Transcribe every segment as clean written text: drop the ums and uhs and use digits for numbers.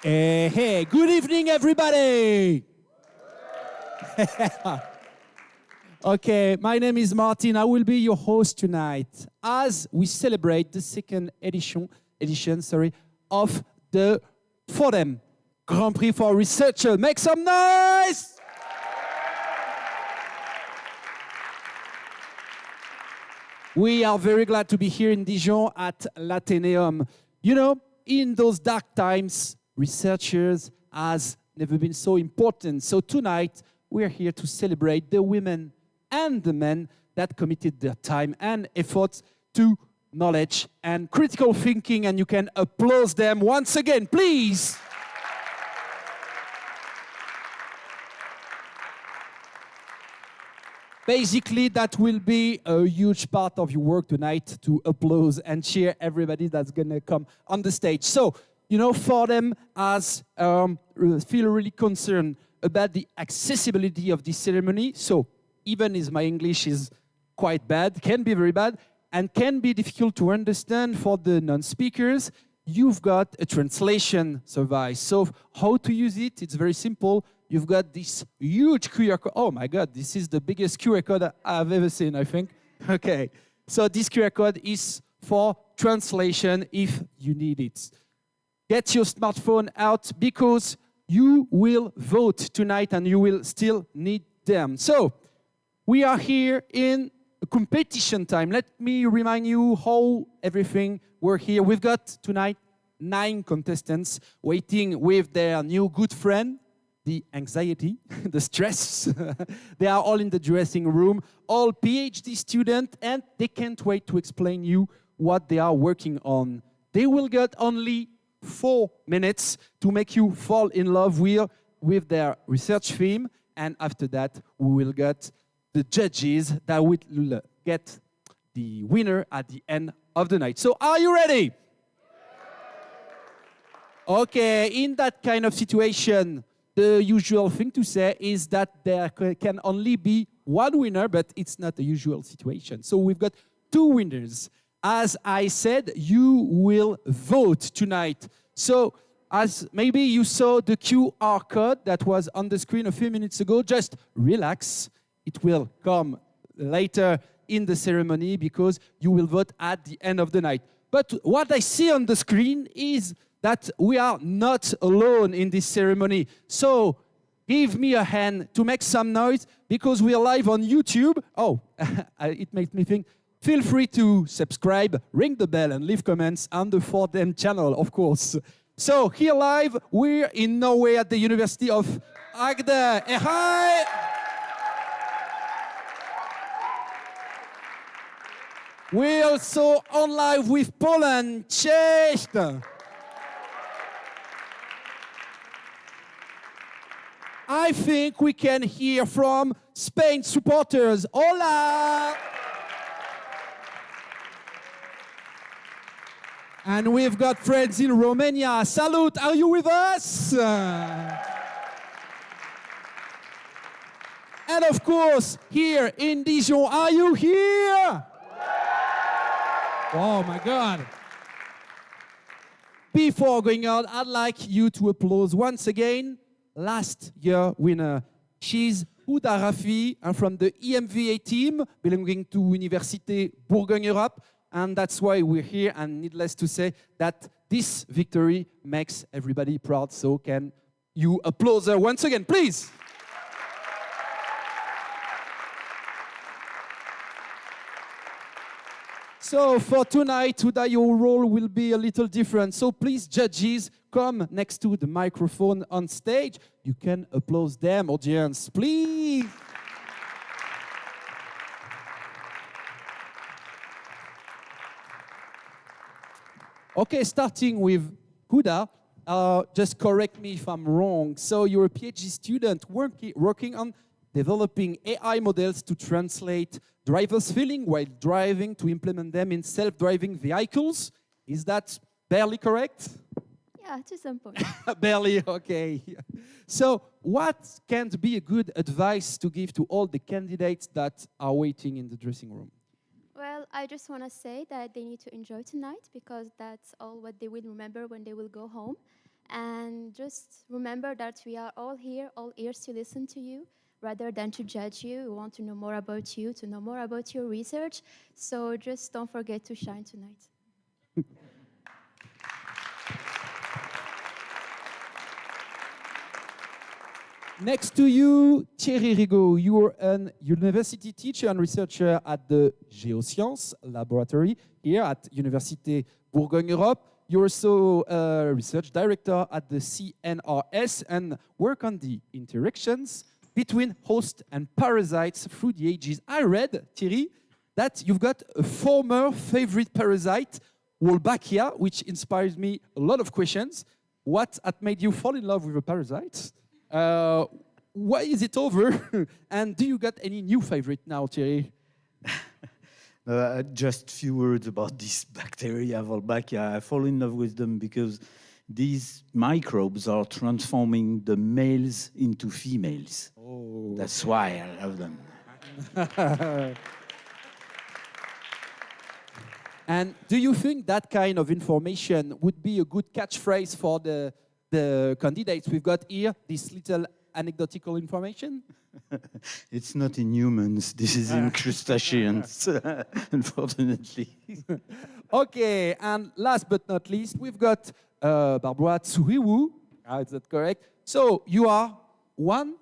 Hey, good evening, everybody. Okay, my name is Martin. I will be your host tonight as we celebrate the second edition of the FORTHEM Grand Prix for Researchers. Make some noise! We are very glad to be here in Dijon at l'Athénéum. You know, in those dark times, researchers has never been so important. So tonight, we're here to celebrate the women and the men that committed their time and efforts to knowledge and critical thinking, and you can applaud them once again, please. Basically, that will be a huge part of your work tonight, to applaud and cheer everybody that's going to come on the stage. So, you know, FORTHEM has feel really concerned about the accessibility of this ceremony. So, even if my English is quite bad, can be very bad, and can be difficult to understand for the non-speakers, you've got a translation service. So, how to use it? It's very simple. You've got this huge QR code. Oh my God, this is the biggest QR code I've ever seen, I think. Okay, so this QR code is for translation if you need it. Get your smartphone out because you will vote tonight and you will still need them. So, we are here in a competition time. Let me remind you how everything works here. We've got tonight 9 contestants waiting with their new good friend, the anxiety, the stress. They are all in the dressing room, all PhD students, and they can't wait to explain you what they are working on. They will get only 4 minutes to make you fall in love with their research theme, and after that, we will get the judges that will get the winner at the end of the night. So, are you ready? Okay, in that kind of situation, the usual thing to say is that there can only be one winner, but it's not a usual situation. So we've got 2 winners. As I said, you will vote tonight. So as maybe you saw the QR code that was on the screen a few minutes ago, just relax. It will come later in the ceremony because you will vote at the end of the night. But what I see on the screen is that we are not alone in this ceremony. So give me a hand to make some noise because we are live on YouTube. Oh, it makes me think. Feel free to subscribe, ring the bell, and leave comments on the FORTHEM channel, of course. So here live, we're in Norway at the University of Agder. Hi! We're also on live with Poland, Czech. I think we can hear from Spain supporters. Hola! And we've got friends in Romania. Salut, are you with us? And of course, here in Dijon, are you here? Oh my God. Before going on, I'd like you to applaud once again last year winner. She's Houda Rafi, and from the EMVA team belonging to Université Bourgogne Europe, and that's why we're here, and needless to say that this victory makes everybody proud, so can you applaud her once again, please? So for tonight, Houda, your role will be a little different. So please, judges, come next to the microphone on stage. You can applaud them, audience, please. Okay, starting with Houda. Just correct me if I'm wrong. So you're a PhD student working on developing AI models to translate driver's feeling while driving to implement them in self-driving vehicles. Is that barely correct? Yeah, to some point. Barely, okay. So what can be a good advice to give to all the candidates that are waiting in the dressing room? Well, I just want to say that they need to enjoy tonight because that's all what they will remember when they will go home. And just remember that we are all here, all ears to listen to you, rather than to judge you. We want to know more about you, to know more about your research. So just don't forget to shine tonight. Next to you, Thierry Rigaud. You're an university teacher and researcher at the Géosciences Laboratory here at Université Bourgogne Europe. You're also a research director at the CNRS and work on the interactions between host and parasites through the ages. I read, Thierry, that you've got a former favorite parasite, Wolbachia, which inspires me a lot of questions. What had made you fall in love with a parasite? Why is it over? And do you got any new favorite now, Thierry? Just a few words about this bacteria, Wolbachia. I fall in love with them because these microbes are transforming the males into females. Oh. That's why I love them. And do you think that kind of information would be a good catchphrase for the candidates we've got here, this little anecdotal information? It's not in humans, this is in crustaceans, unfortunately. Okay, and last but not least, we've got Barbara Tsuriwu. Is that correct? So you are one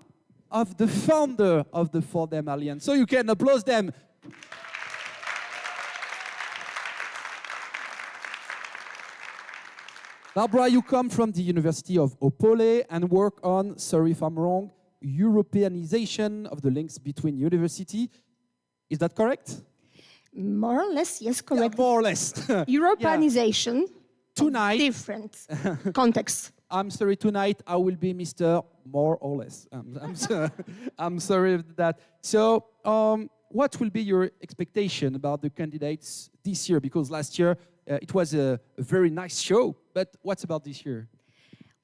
of the founder of the FORTHEM Alliance. So you can applaud them. Barbara, you come from the University of Opole and work on, sorry if I'm wrong, Europeanization of the links between university. Is that correct? More or less, yes, correct. Yeah, more or less. Europeanization. Yeah. Tonight. Different contexts. I'm sorry, tonight I will be Mr. More or less. I'm sorry for that. So, what will be your expectation about the candidates this year? Because last year it was a very nice show, but what's about this year?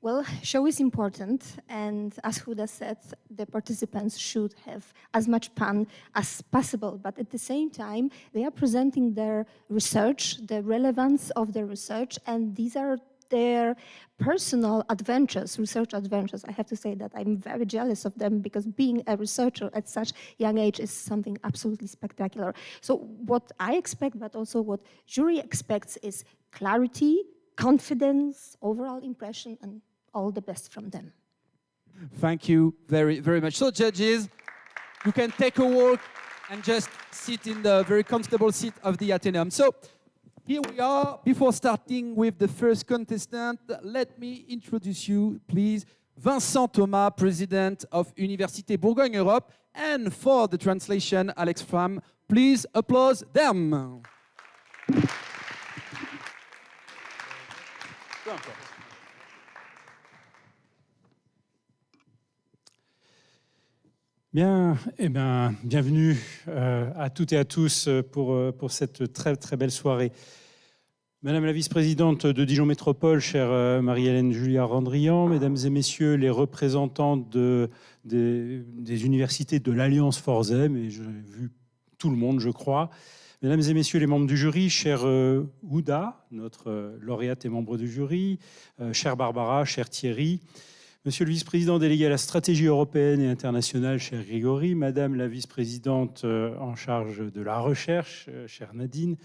Well, show is important, and as Huda said, the participants should have as much fun as possible, but at the same time, they are presenting their research, the relevance of their research, and these are their personal adventures, research adventures. I have to say that I'm very jealous of them because being a researcher at such young age is something absolutely spectacular. So what I expect, but also what jury expects, is clarity, confidence, overall impression, and all the best from them. Thank you very, very much. So judges, you can take a walk and just sit in the very comfortable seat of the Athenaeum. So here we are. Before starting with the first contestant, let me introduce you, please, Vincent Thomas, President of Université Bourgogne Europe, and for the translation, Alex Fram. Please applause them. Bien, eh bien, bienvenue à toutes et à tous pour cette très, très belle soirée. Madame la vice-présidente de Dijon Métropole, chère Marie-Hélène Julia-Randrian, mesdames et messieurs les représentants des universités de l'Alliance FORTHEM, et j'ai vu tout le monde, je crois, mesdames et messieurs les membres du jury, chère Huda, notre lauréate et membre du jury, chère Barbara, cher Thierry, monsieur le vice-président délégué à la stratégie européenne et internationale, cher Grégoire, madame la vice-présidente en charge de la recherche, chère Nadine,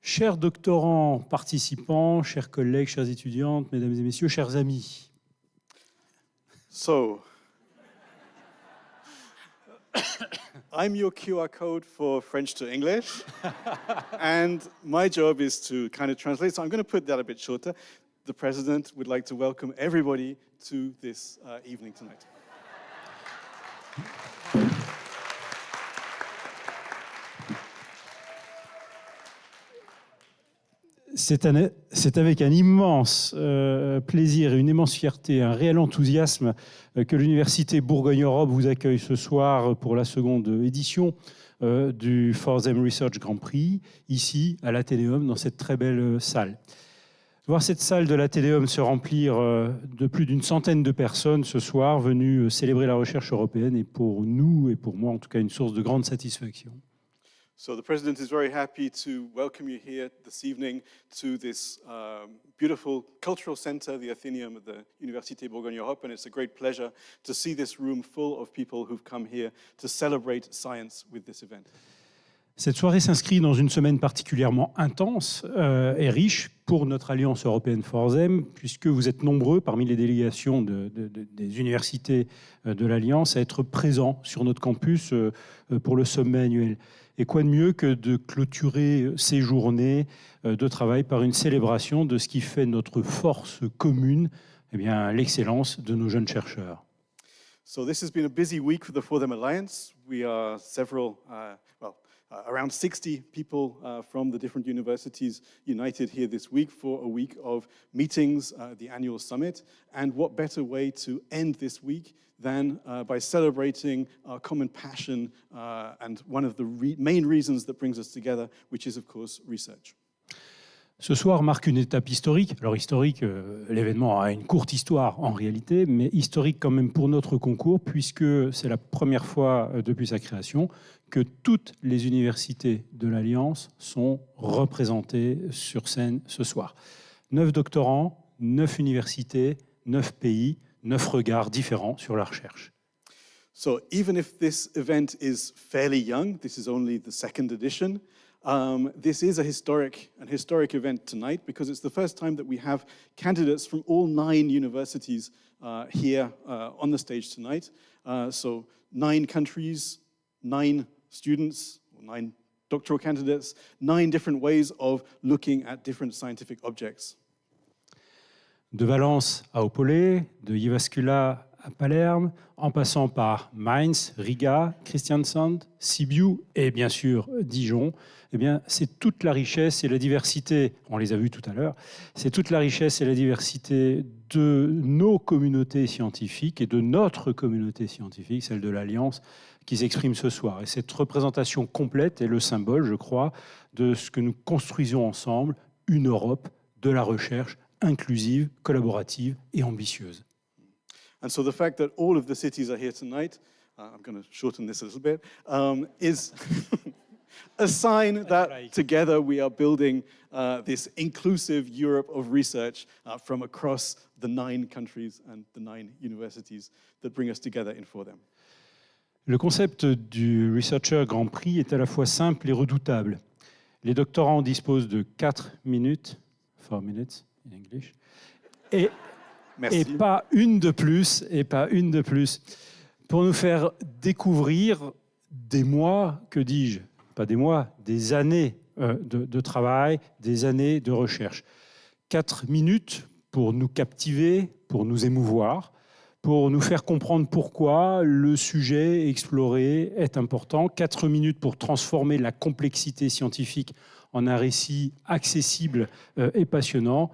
chers doctorants participants, chers collègues, chères étudiantes, mesdames et messieurs, chers amis. So, I'm your QR code for French to English, and my job is to kind of translate, so I'm going to put that a bit shorter. The President would like to welcome everybody to this evening tonight. C'est avec un immense plaisir et une immense fierté, un réel enthousiasme que l'Université Bourgogne Europe vous accueille ce soir pour la seconde édition du FORTHEM Researchers Grand Prix, ici à l'Athénaeum, dans cette très belle salle. Voir cette salle de l'Athénaeum se remplir de plus d'une centaine de personnes ce soir venues célébrer la recherche européenne est pour nous, et pour moi en tout cas, une source de grande satisfaction. So the President is very happy to welcome you here this evening to this beautiful cultural center, the Athenaeum of the Université Bourgogne Europe, and it's a great pleasure to see this room full of people who've come here to celebrate science with this event. Cette soirée s'inscrit dans une semaine particulièrement intense et riche pour notre Alliance européenne FORTHEM, puisque vous êtes nombreux parmi les délégations des universités de l'Alliance à être présents sur notre campus pour le sommet annuel. Et quoi de mieux que de clôturer ces journées de travail par une célébration de ce qui fait notre force commune, eh bien, l'excellence de nos jeunes chercheurs. So this has been a busy week for the FORTHEM Alliance. We are around 60 people from the different universities united here this week for a week of meetings, the annual summit. And what better way to end this week than by celebrating our common passion and one of the main reasons that brings us together, which is, of course, research. Ce soir marque une étape historique. Alors historique, l'événement a une courte histoire en réalité, mais historique quand même pour notre concours, puisque c'est la première fois depuis sa création que toutes les universités de l'Alliance sont représentées sur scène ce soir. 9 doctorants, 9 universités, 9 pays, 9 regards différents sur la recherche. So even if this event is fairly young, this is only the second edition, this is an historic event tonight because it's the first time that we have candidates from all 9 universities here on the stage tonight. So 9 countries, 9 students, 9 doctoral candidates, 9 different ways of looking at different scientific objects. De Valence à Opole, de Jyväskylä à Palerme, en passant par Mainz, Riga, Kristiansand, Sibiu et bien sûr Dijon, eh bien, c'est toute la richesse et la diversité, on les a vus tout à l'heure, c'est toute la richesse et la diversité de nos communautés scientifiques et de notre communauté scientifique, celle de l'Alliance, qui s'exprime ce soir. Et cette représentation complète est le symbole, je crois, de ce que nous construisons ensemble, une Europe de la recherche inclusive, collaborative et ambitieuse. And so the fact that all of the cities are here tonight, I'm going to shorten this a little bit, is a sign that together we are building this inclusive Europe of research from across the 9 countries and the 9 universities that bring us together in FORTHEM. Le concept du Researcher Grand Prix est à la fois simple et redoutable. Les doctorants disposent de 4 minutes, 4 minutes in English, et pas une de plus, pour nous faire découvrir des mois, que dis-je, pas des mois, des années de travail, des années de recherche. 4 minutes pour nous captiver, pour nous émouvoir, pour nous faire comprendre pourquoi le sujet exploré est important. 4 minutes pour transformer la complexité scientifique en un récit accessible et passionnant.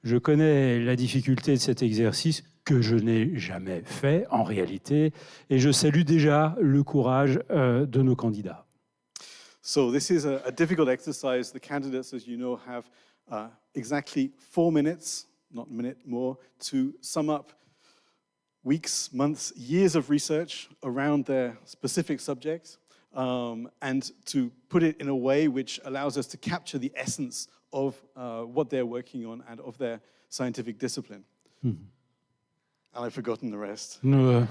Je connais la difficulté de cet exercice que je n'ai jamais fait en réalité, et je salue déjà le courage de nos candidats. So this is a difficult exercise. The candidates, as you know, have exactly 4 minutes, not a minute more, to sum up weeks, months, years of research around their specific subject, and to put it in a way which allows us to capture the essence of what they're working on and of their scientific discipline. And I've forgotten the rest. No,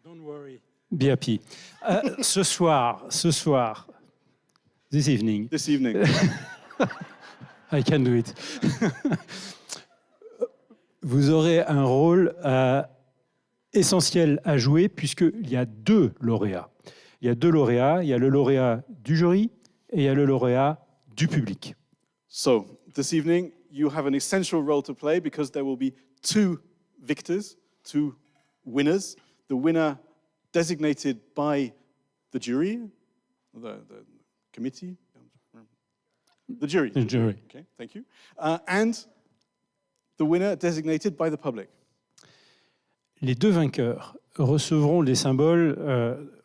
don't worry. Be happy. Ce soir, this evening. This evening. I can do it. Vous aurez un rôle essentiel à jouer puisqu'il y a 2 lauréats. Il y a 2 lauréats. Il y a le lauréat du jury et il y a le lauréat du public. So, this evening, you have an essential role to play because there will be 2 victors, 2 winners. The winner designated by the jury, the committee, the jury. The jury. Okay, thank you. And the winner designated by the public. Les 2 vainqueurs recevront les symboles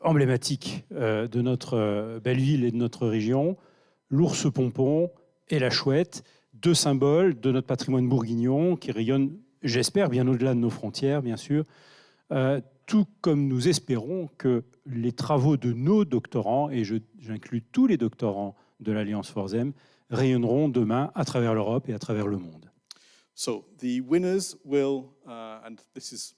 emblématiques de notre belle ville et de notre région, l'ours pompon et la chouette, 2 symboles de notre patrimoine bourguignon qui rayonnent, j'espère, bien au-delà de nos frontières, bien sûr, tout comme nous espérons que les travaux de nos doctorants, et j'inclus tous les doctorants de l'Alliance FORTHEM, rayonneront demain à travers l'Europe et à travers le monde. So the winners will, and this is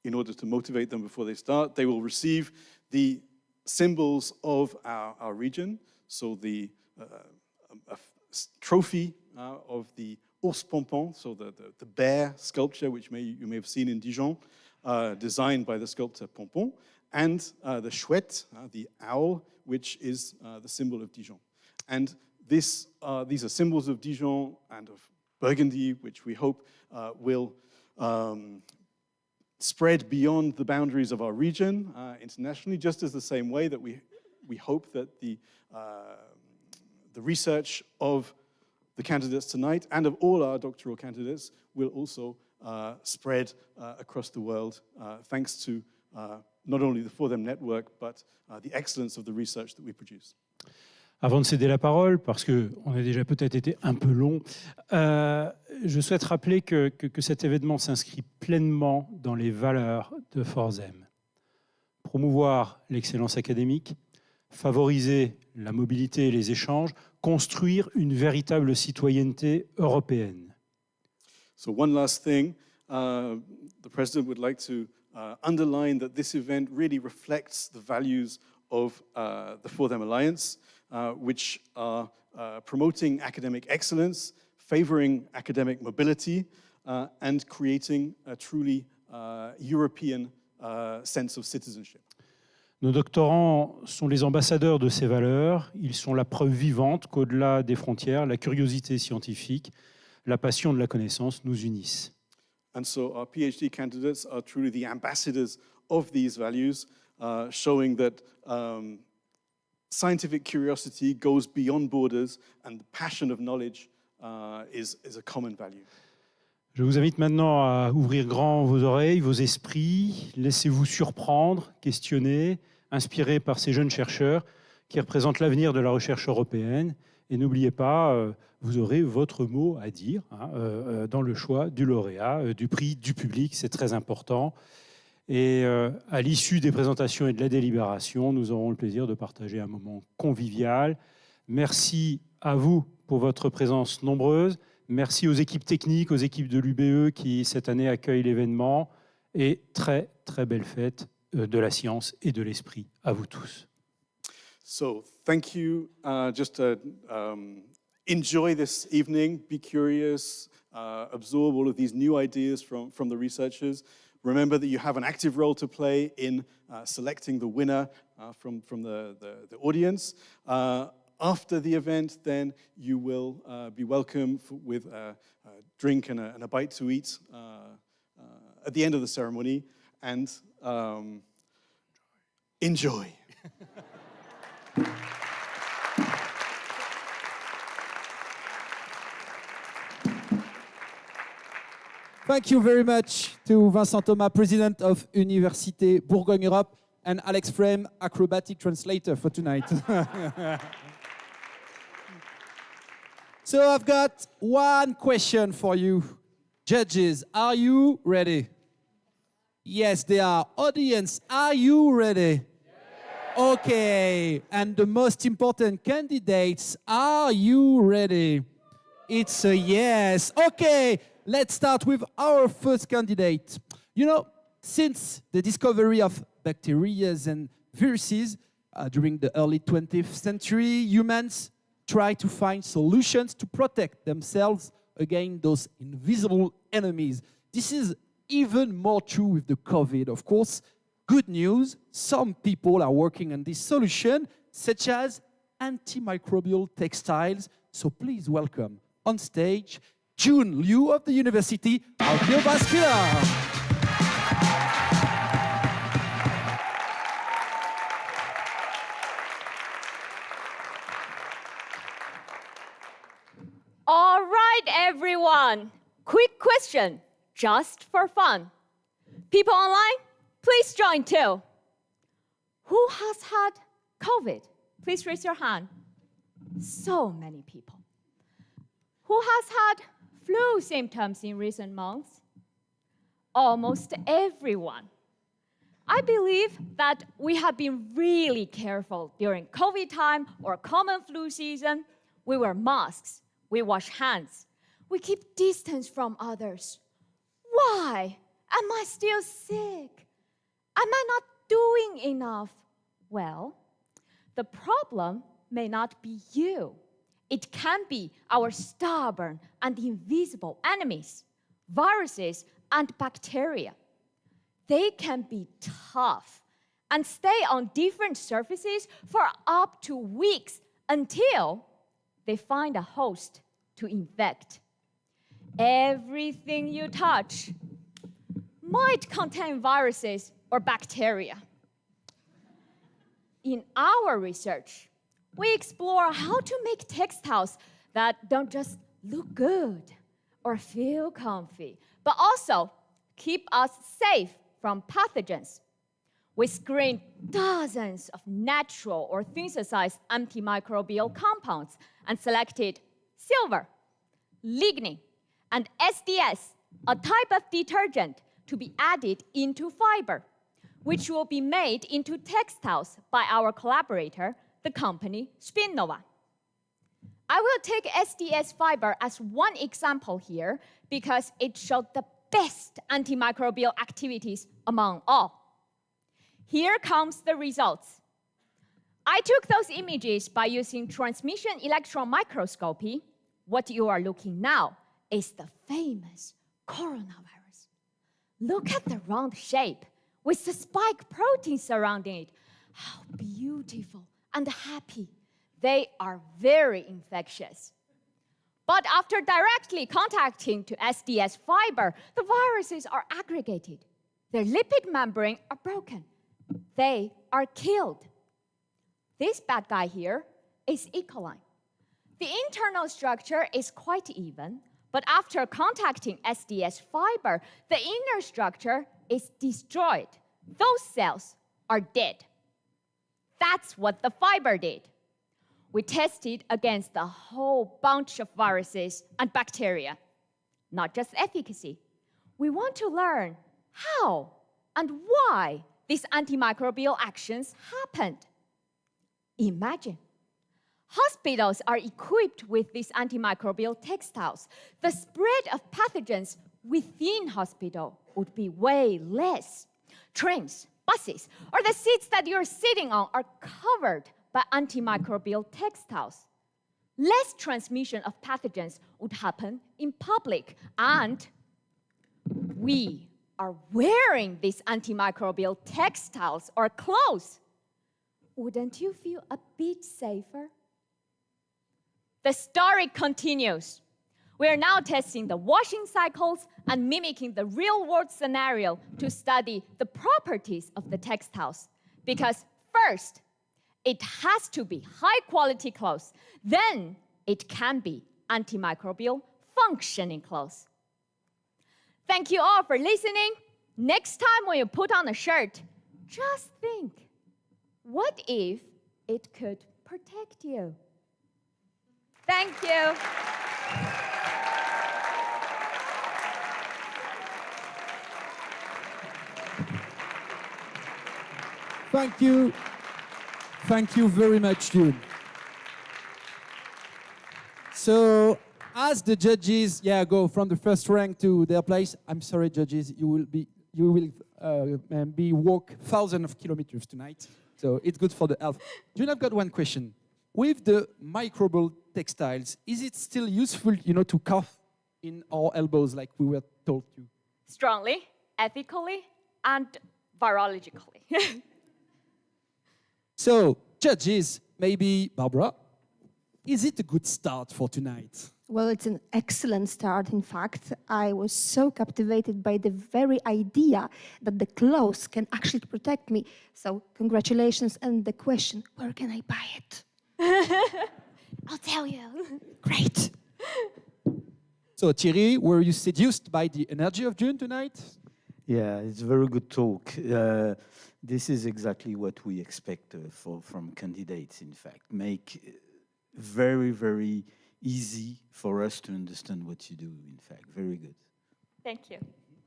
in order to motivate them before they start, they will receive the symbols of our region. So the trophy of the ours pompon, so the bear sculpture, which you may have seen in Dijon, designed by the sculptor Pompon, and the chouette, the owl, which is the symbol of Dijon. And these are symbols of Dijon and of Burgundy, which we hope will spread beyond the boundaries of our region internationally, just as the same way that we hope that the research of the candidates tonight and of all our doctoral candidates will also spread across the world, thanks to not only the FORTHEM network, but the excellence of the research that we produce. Avant de céder la parole, parce qu'on a déjà peut-être été un peu long, je souhaite rappeler que cet événement s'inscrit pleinement dans les valeurs de FORTHEM. Promouvoir l'excellence académique, favoriser la mobilité et les échanges, construire une véritable citoyenneté européenne. So one last thing, the President would like to underline that this event really reflects the values of the FORTHEM Alliance, which are promoting academic excellence, favoring academic mobility, and creating a truly European sense of citizenship. Nos doctorants sont les ambassadeurs de ces valeurs. Ils sont la preuve vivante qu'au-delà des frontières, la curiosité scientifique, la passion de la connaissance nous unissent. And so our PhD candidates are truly the ambassadors of these values, showing that scientific curiosity goes beyond borders and the passion of knowledge is a common value. Je vous invite maintenant à ouvrir grand vos oreilles, vos esprits. Laissez-vous surprendre, questionner, inspirés par ces jeunes chercheurs qui représentent l'avenir de la recherche européenne. Et n'oubliez pas, vous aurez votre mot à dire dans le choix du lauréat, du prix, du public, c'est très important. Et à l'issue des présentations et de la délibération, nous aurons le plaisir de partager un moment convivial. Merci à vous pour votre présence nombreuse. Merci aux équipes techniques, aux équipes de l'UBE qui, cette année, accueillent l'événement. Et très, très belle fête de la science et de l'esprit à vous tous. So, thank you. Enjoy this evening. Be curious. Absorb all of these new ideas from the researchers. Remember that you have an active role to play in selecting the winner from the audience. After the event, then you will be welcome with a drink and a bite to eat at the end of the ceremony, and enjoy. Thank you very much to Vincent Thomas, President of Université Bourgogne Europe, and Alex Frame, acrobatic translator for tonight. So I've got one question for you. Judges, are you ready? Yes, they are. Audience, are you ready? Yes. Okay, and the most important candidates, are you ready? It's a yes. Okay, let's start with our first candidate. You know, since the discovery of bacteria and viruses during the early 20th century, humans try to find solutions to protect themselves against those invisible enemies. This is even more true with the COVID, of course. Good news, some people are working on this solution, such as antimicrobial textiles. So please welcome on stage Juline Liu of the University of Neuvaskula. All right, everyone. Quick question, just for fun. People online, please join too. Who has had COVID? Please raise your hand. So many people. Who has had flu symptoms in recent months? Almost everyone. I believe that we have been really careful during COVID time or common flu season. We wear masks, we wash hands, we keep distance from others. Why? Am I still sick? Am I not doing enough? Well, the problem may not be you. It can be our stubborn and invisible enemies, viruses and bacteria. They can be tough and stay on different surfaces for up to weeks until they find a host to infect. Everything you touch might contain viruses or bacteria. In our research, we explore how to make textiles that don't just look good or feel comfy, but also keep us safe from pathogens. We screened dozens of natural or synthesized antimicrobial compounds and selected silver, lignin, and SDS, a type of detergent, to be added into fiber, which will be made into textiles by our collaborator, the company Spinnova. I will take SDS fiber as one example here because it showed the best antimicrobial activities among all. Here comes the results. I took those images by using transmission electron microscopy. What you are looking now is the famous coronavirus. Look at the round shape with the spike protein surrounding it. How beautiful and happy. They are very infectious. But after directly contacting to SDS fiber, the viruses are aggregated. Their lipid membrane are broken. They are killed. This bad guy here is Eikeland. The internal structure is quite even, but after contacting SDS fiber, the inner structure is destroyed. Those cells are dead. That's what the fiber did. We tested against a whole bunch of viruses and bacteria, not just efficacy. We want to learn how and why these antimicrobial actions happened. Imagine, hospitals are equipped with these antimicrobial textiles. The spread of pathogens within hospital would be way less. Trains, buses, or the seats that you're sitting on are covered by antimicrobial textiles. Less transmission of pathogens would happen in public, and we are wearing these antimicrobial textiles or clothes. Wouldn't you feel a bit safer? The story continues. We are now testing the washing cycles and mimicking the real-world scenario to study the properties of the textiles. Because first, it has to be high-quality clothes. Then it can be antimicrobial functioning clothes. Thank you all for listening. Next time when you put on a shirt, just think, what if it could protect you? Thank you. Thank you. Thank you very much, Juline. So, as the judges, go from the first rank to their place. I'm sorry, judges, you will be walk thousands of kilometers tonight. So it's good for the health. Juline, I've got one question. With the microbial textiles, is it still useful, to cough in our elbows like we were told to? Strongly, ethically, and virologically. So, judges, maybe Barbara, is it a good start for tonight? Well, it's an excellent start. In fact, I was so captivated by the very idea that the clothes can actually protect me. So, congratulations. And the question, where can I buy it? I'll tell you. Great. So, Thierry, were you seduced by the energy of June tonight? Yeah, it's a very good talk. This is exactly what we expect from candidates, in fact. Make very, very easy for us to understand what you do, in fact. Very good. Thank you.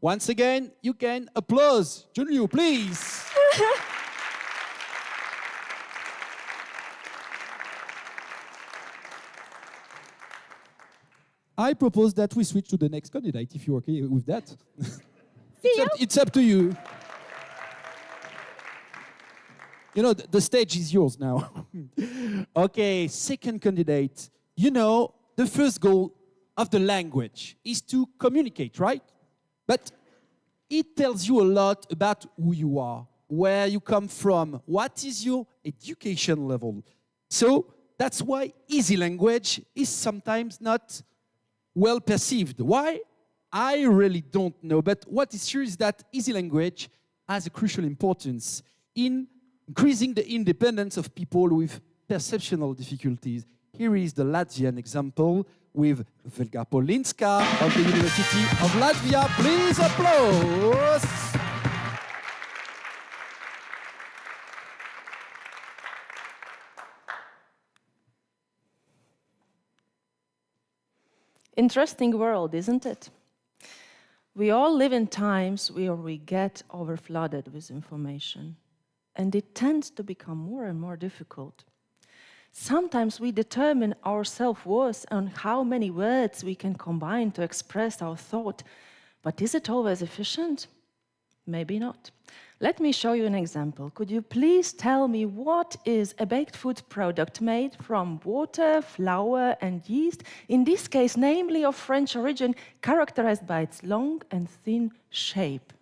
Once again, you can applause. Julie, please. I propose that we switch to the next candidate, if you're okay with that. It's up to you. You know, the stage is yours now. Okay, second candidate. You know, the first goal of the language is to communicate, right? But it tells you a lot about who you are, where you come from, what is your education level. So that's why easy language is sometimes not well perceived. Why? I really don't know. But what is sure is that easy language has a crucial importance in increasing the independence of people with perceptual difficulties. Here is the Latvian example with Velga Polinska of the University of Latvia. Please applause. Interesting world, isn't it? We all live in times where we get overflooded with information, and it tends to become more and more difficult. Sometimes we determine our self-worth on how many words we can combine to express our thought, but is it always efficient? Maybe not. Let me show you an example. Could you please tell me what is a baked food product made from water, flour, and yeast, in this case, namely of French origin, characterized by its long and thin shape?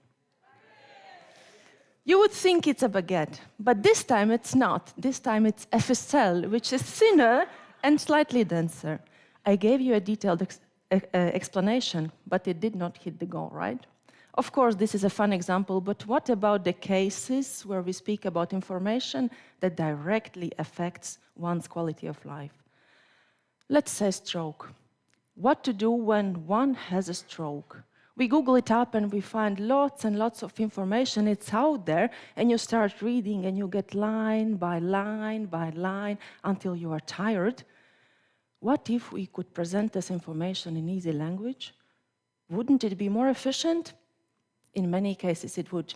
You would think it's a baguette, but this time it's not. This time it's a ficelle, which is thinner and slightly denser. I gave you a detailed explanation, but it did not hit the goal, right? Of course, this is a fun example, but what about the cases where we speak about information that directly affects one's quality of life? Let's say stroke. What to do when one has a stroke? We Google it up and we find lots and lots of information. It's out there, and you start reading and you get line by line by line until you are tired. What if we could present this information in easy language? Wouldn't it be more efficient? In many cases, it would.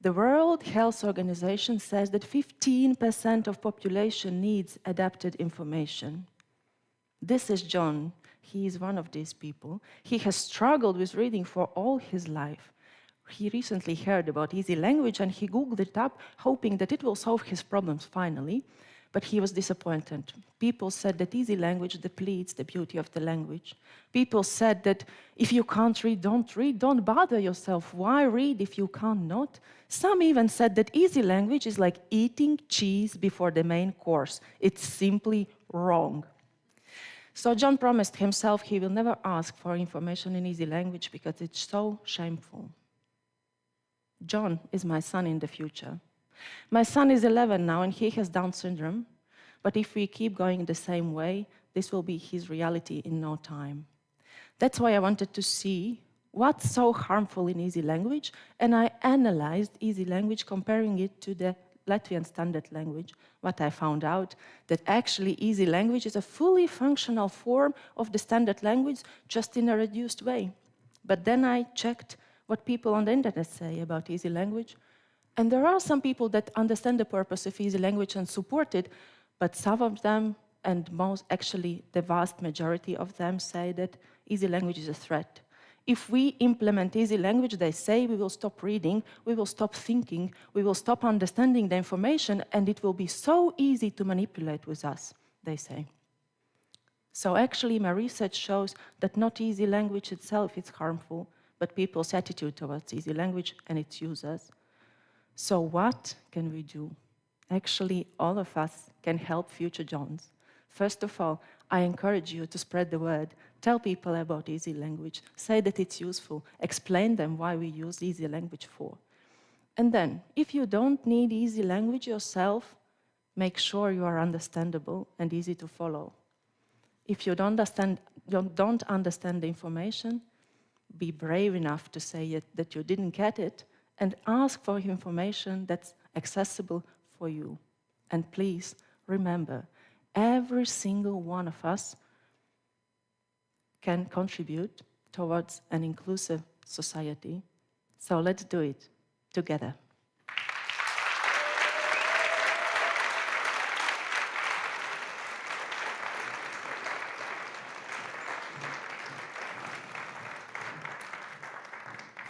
The World Health Organization says that 15% of population needs adapted information. This is John. He is one of these people. He has struggled with reading for all his life. He recently heard about easy language and he Googled it up, hoping that it will solve his problems finally. But he was disappointed. People said that easy language depletes the beauty of the language. People said that if you can't read, don't bother yourself. Why read if you can't not? Some even said that easy language is like eating cheese before the main course. It's simply wrong. So John promised himself he will never ask for information in easy language because it's so shameful. John is my son in the future. My son is 11 now and he has Down syndrome, but if we keep going the same way, this will be his reality in no time. That's why I wanted to see what's so harmful in easy language, and I analyzed easy language comparing it to the Latvian standard language. What I found out, that actually easy language is a fully functional form of the standard language, just in a reduced way. But then I checked what people on the internet say about easy language, and there are some people that understand the purpose of easy language and support it, but some of them, and most actually the vast majority of them, say that easy language is a threat. If we implement easy language, they say, we will stop reading, we will stop thinking, we will stop understanding the information, and it will be so easy to manipulate with us, they say. So actually, my research shows that not easy language itself is harmful, but people's attitude towards easy language and its users. So what can we do? Actually, all of us can help future Johns. First of all, I encourage you to spread the word. Tell people about easy language. Say that it's useful. Explain them why we use easy language for. And then, if you don't need easy language yourself, make sure you are understandable and easy to follow. If you don't understand the information, be brave enough to say that you didn't get it, and ask for information that's accessible for you. And please remember, every single one of us can contribute towards an inclusive society. So let's do it together.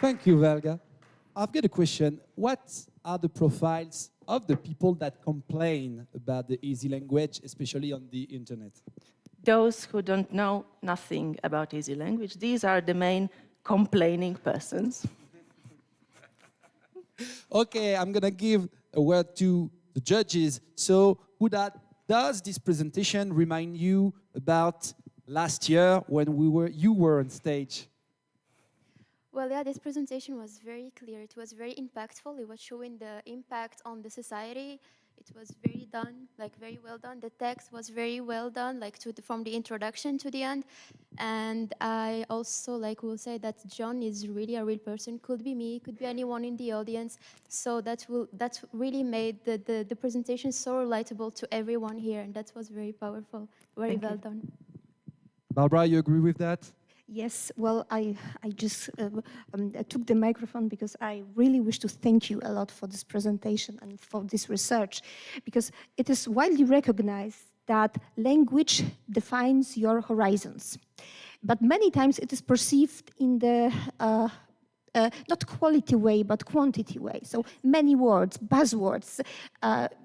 Thank you, Velga. I've got a question. What are the profiles of the people that complain about the easy language, especially on the internet? Those who don't know nothing about easy language, these are the main complaining persons. Okay, I'm gonna give a word to the judges. So, does this presentation remind you about last year when you were on stage? Well, yeah, this presentation was very clear. It was very impactful. It was showing the impact on the society. It was very done, like very well done. The text was very well done, like from the introduction to the end. And I also will say that John is really a real person. Could be me, could be anyone in the audience. So that really made the presentation so relatable to everyone here, and that was very powerful, very well done. Barbara, you agree with that? Yes, well, I just took the microphone because I really wish to thank you a lot for this presentation and for this research, because it is widely recognized that language defines your horizons. But many times it is perceived in the not quality way, but quantity way. So many words, buzzwords,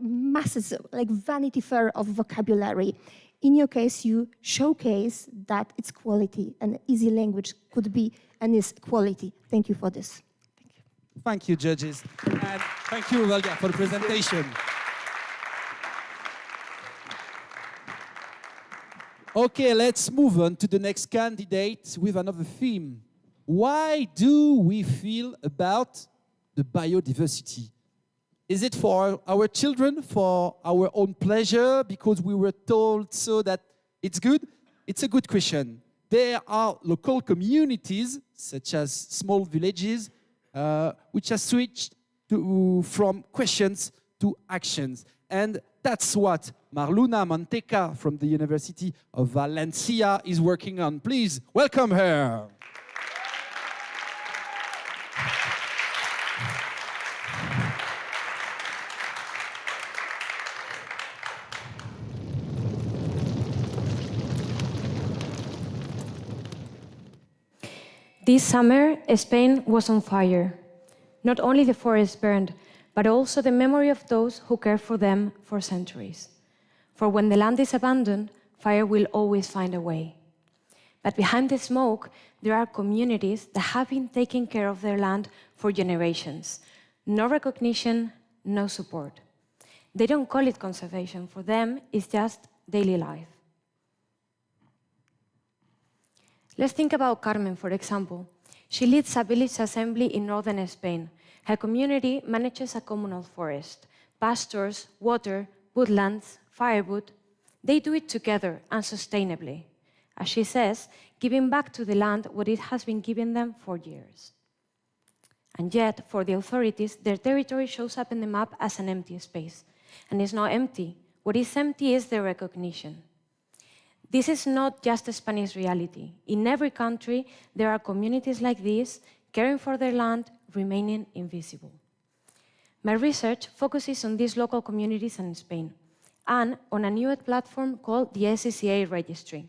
masses, like Vanity Fair of vocabulary. In your case, you showcase that it's quality, and easy language could be and is quality. Thank you for this. Thank you. Thank you, judges. And thank you, Velga, for the presentation. Okay, let's move on to the next candidate with another theme. Why do we feel about the biodiversity? Is it for our children, for our own pleasure, because we were told so that it's good? It's a good question. There are local communities, such as small villages, which have switched from questions to actions. And that's what Marluna Manteca from the University of Valencia is working on. Please welcome her. This summer, Spain was on fire. Not only the forests burned, but also the memory of those who cared for them for centuries. For when the land is abandoned, fire will always find a way. But behind the smoke, there are communities that have been taking care of their land for generations. No recognition, no support. They don't call it conservation. For them, it's just daily life. Let's think about Carmen, for example. She leads a village assembly in northern Spain. Her community manages a communal forest, pastures, water, woodlands, firewood. They do it together and sustainably. As she says, giving back to the land what it has been giving them for years. And yet, for the authorities, their territory shows up in the map as an empty space. And it's not empty. What is empty is the recognition. This is not just a Spanish reality. In every country, there are communities like this, caring for their land, remaining invisible. My research focuses on these local communities in Spain and on a new platform called the SCCA Registry.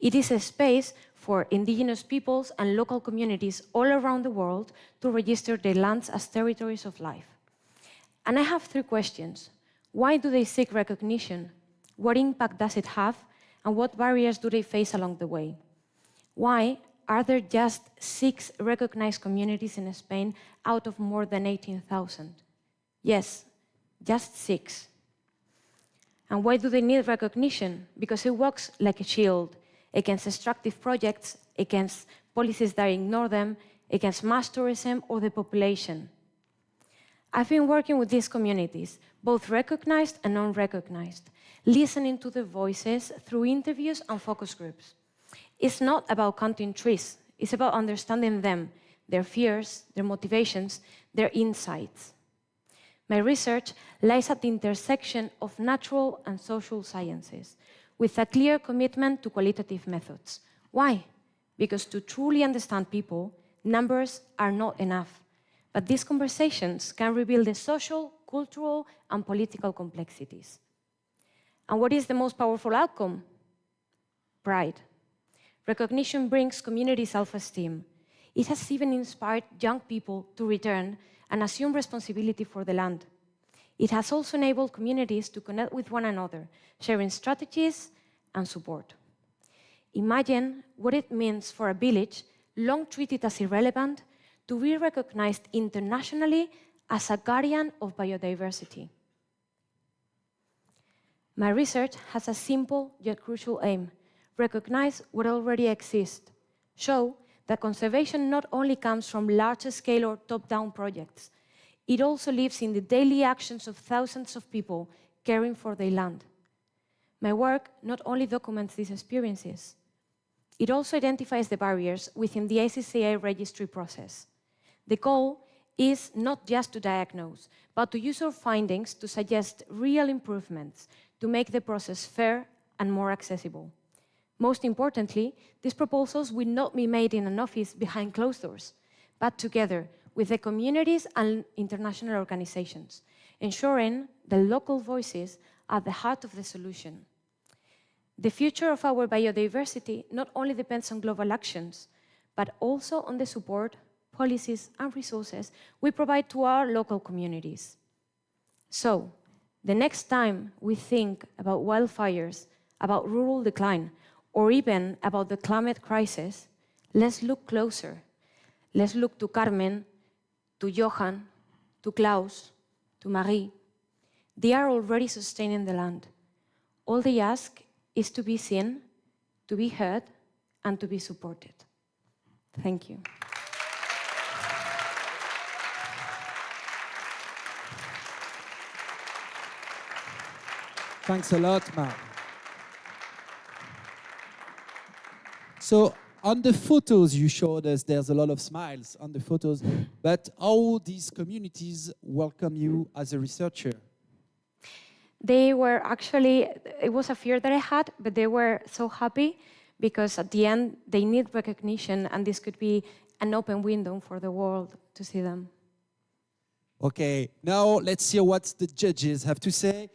It is a space for indigenous peoples and local communities all around the world to register their lands as territories of life. And I have 3 questions. Why do they seek recognition? What impact does it have? And what barriers do they face along the way? Why are there just 6 recognized communities in Spain out of more than 18,000? Yes, just 6. And why do they need recognition? Because it works like a shield against extractive projects, against policies that ignore them, against mass tourism or the population. I've been working with these communities, both recognized and unrecognized, listening to their voices through interviews and focus groups. It's not about counting trees, it's about understanding them, their fears, their motivations, their insights. My research lies at the intersection of natural and social sciences, with a clear commitment to qualitative methods. Why? Because to truly understand people, numbers are not enough. But these conversations can reveal the social, cultural, and political complexities. And what is the most powerful outcome? Pride. Recognition brings community self-esteem. It has even inspired young people to return and assume responsibility for the land. It has also enabled communities to connect with one another, sharing strategies and support. Imagine what it means for a village, long treated as irrelevant, to be recognized internationally as a guardian of biodiversity. My research has a simple yet crucial aim: recognize what already exists, show that conservation not only comes from large-scale or top-down projects, it also lives in the daily actions of thousands of people caring for their land. My work not only documents these experiences, it also identifies the barriers within the ACCA registry process. The goal is not just to diagnose, but to use our findings to suggest real improvements to make the process fair and more accessible. Most importantly, these proposals will not be made in an office behind closed doors, but together with the communities and international organizations, ensuring the local voices are at the heart of the solution. The future of our biodiversity not only depends on global actions, but also on the support, policies, and resources we provide to our local communities. So, the next time we think about wildfires, about rural decline, or even about the climate crisis, let's look closer. Let's look to Carmen, to Johan, to Klaus, to Marie. They are already sustaining the land. All they ask is to be seen, to be heard, and to be supported. Thank you. Thanks a lot, Ma. So on the photos you showed us, there's a lot of smiles on the photos, but how these communities welcome you as a researcher? They were actually, it was a fear that I had, but they were so happy because at the end they need recognition and this could be an open window for the world to see them. Okay, now let's hear what the judges have to say.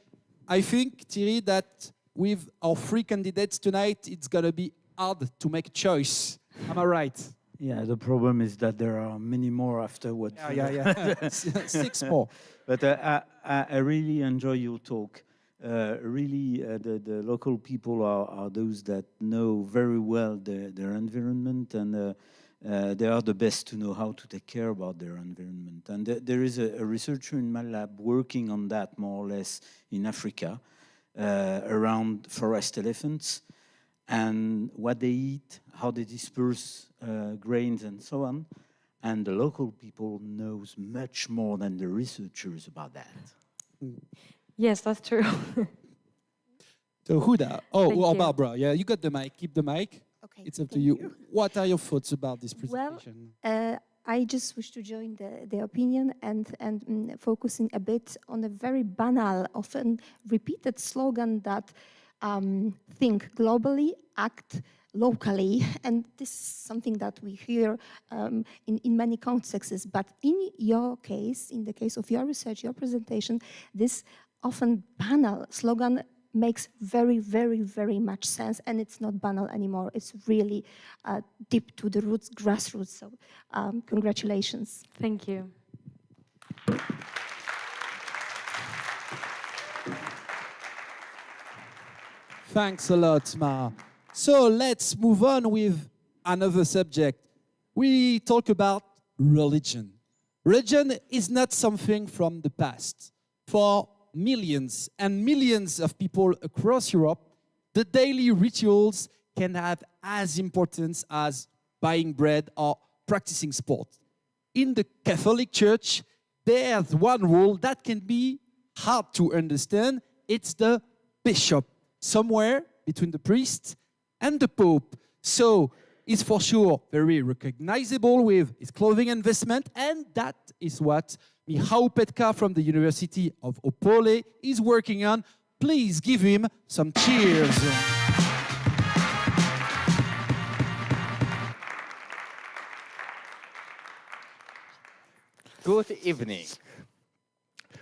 I think, Thierry, that with our 3 candidates tonight, it's going to be hard to make a choice. Am I right? Yeah, the problem is that there are many more afterwards. Yeah. 6 more. But I really enjoy your talk. The local people are those that know very well their environment, and they are the best to know how to take care about their environment. And there is a researcher in my lab working on that more or less in Africa, around forest elephants, and what they eat, how they disperse grains and so on. And the local people knows much more than the researchers about that. Yes, that's true. So Huda, Thank you. Barbara, yeah, you got the mic, keep the mic. Okay, It's up to thank you. What are your thoughts about this Well, presentation? I just wish to join the opinion and focusing a bit on a very banal, often repeated slogan that think globally, act locally. And this is something that we hear in many contexts. But in your case, in the case of your research, your presentation, this often banal slogan makes very, very, very much sense, and it's not banal anymore. It's really deep to the roots, grassroots. So congratulations. Thank you. Thanks a lot, Ma. So let's move on with another subject. We talk about religion. Religion is not something from the past. For millions and millions of people across Europe, the daily rituals can have as importance as buying bread or practicing sport. In the Catholic Church, there's one rule that can be hard to understand. It's the bishop, somewhere between the priest and the Pope. So it's for sure very recognizable with his clothing investment, and that is what Michał Petka from the University of Opole is working on. Please give him some cheers. Good evening.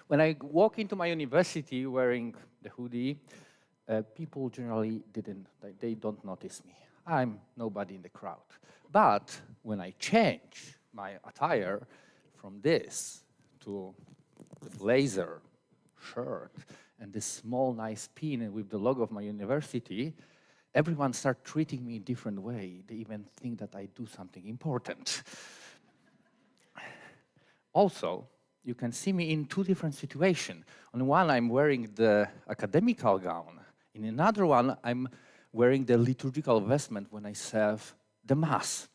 When I walk into my university wearing the hoodie, people generally they don't notice me. I'm nobody in the crowd. But when I change my attire from this to the blazer, shirt, and this small, nice pin with the logo of my university, everyone starts treating me a different way. They even think that I do something important. Also, you can see me in two different situations. On one, I'm wearing the academical gown. In another one, I'm wearing the liturgical vestment when I serve the Mass.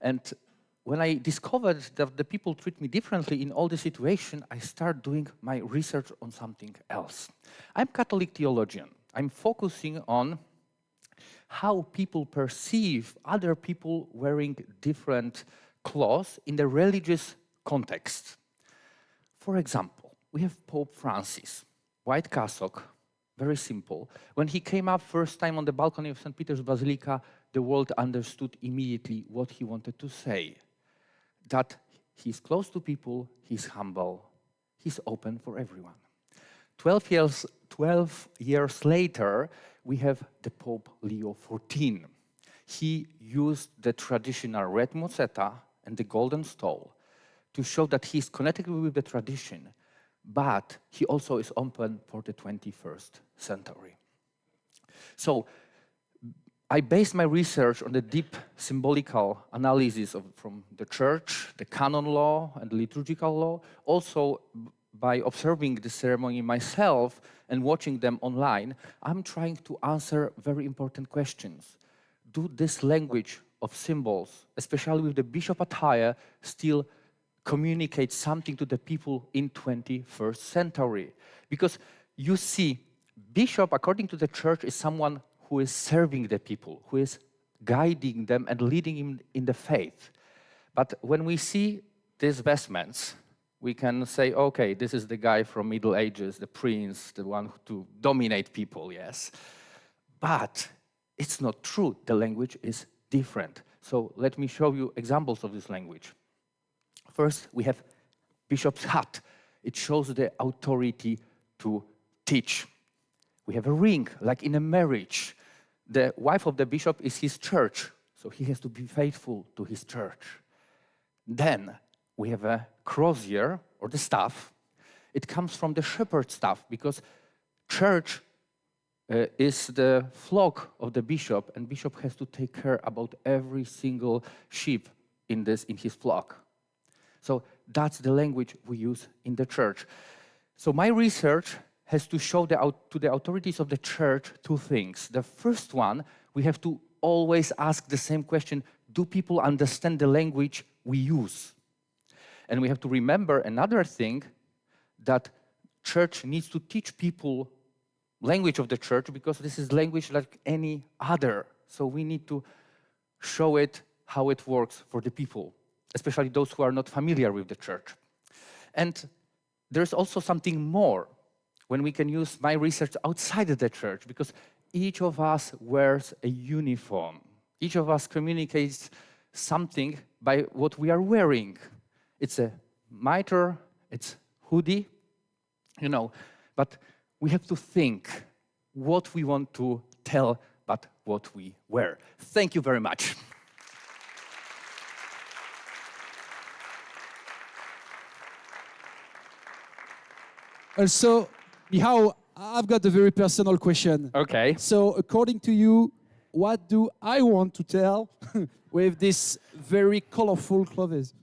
And when I discovered that the people treat me differently in all the situations, I start doing my research on something else. I'm Catholic theologian. I'm focusing on how people perceive other people wearing different clothes in the religious context. For example, we have Pope Francis, white cassock, very simple. When he came up first time on the balcony of St. Peter's Basilica, the world understood immediately what he wanted to say. That he's close to people, he's humble, he's open for everyone. 12 years later, we have the Pope Leo XIV. He used the traditional red mozzetta and the golden stole to show that he's connected with the tradition, but he also is open for the 21st century. So I based my research on the deep symbolical analysis from the church, the canon law and the liturgical law, also by observing the ceremony myself and watching them online. I'm trying to answer very important questions. Do this language of symbols, especially with the bishop attire, still communicate something to the people in 21st century? Because you see, bishop, according to the church, is someone who is serving the people, who is guiding them and leading them in the faith. But when we see these vestments, we can say, okay, this is the guy from Middle Ages, the prince, the one to dominate people, yes. But it's not true. The language is different. So let me show you examples of this language. First, we have bishop's hat. It shows the authority to teach. We have a ring, like in a marriage. The wife of the bishop is his church, so he has to be faithful to his church. Then we have a crozier, or the staff. It comes from the shepherd's staff, because church is the flock of the bishop, and bishop has to take care about every single sheep in his flock. So that's the language we use in the church. So my research has to show to the authorities of the church two things. The first one, we have to always ask the same question: do people understand the language we use? And we have to remember another thing, that church needs to teach people language of the church, because this is language like any other. So we need to show it how it works for the people, especially those who are not familiar with the church. And there's also something more when we can use my research outside of the church, because each of us wears a uniform. Each of us communicates something by what we are wearing. It's a mitre, it's hoodie, but we have to think what we want to tell, but what we wear. Thank you very much. Also, Michał, I've got a very personal question. Okay. So, according to you, what do I want to tell with this very colorful clothes?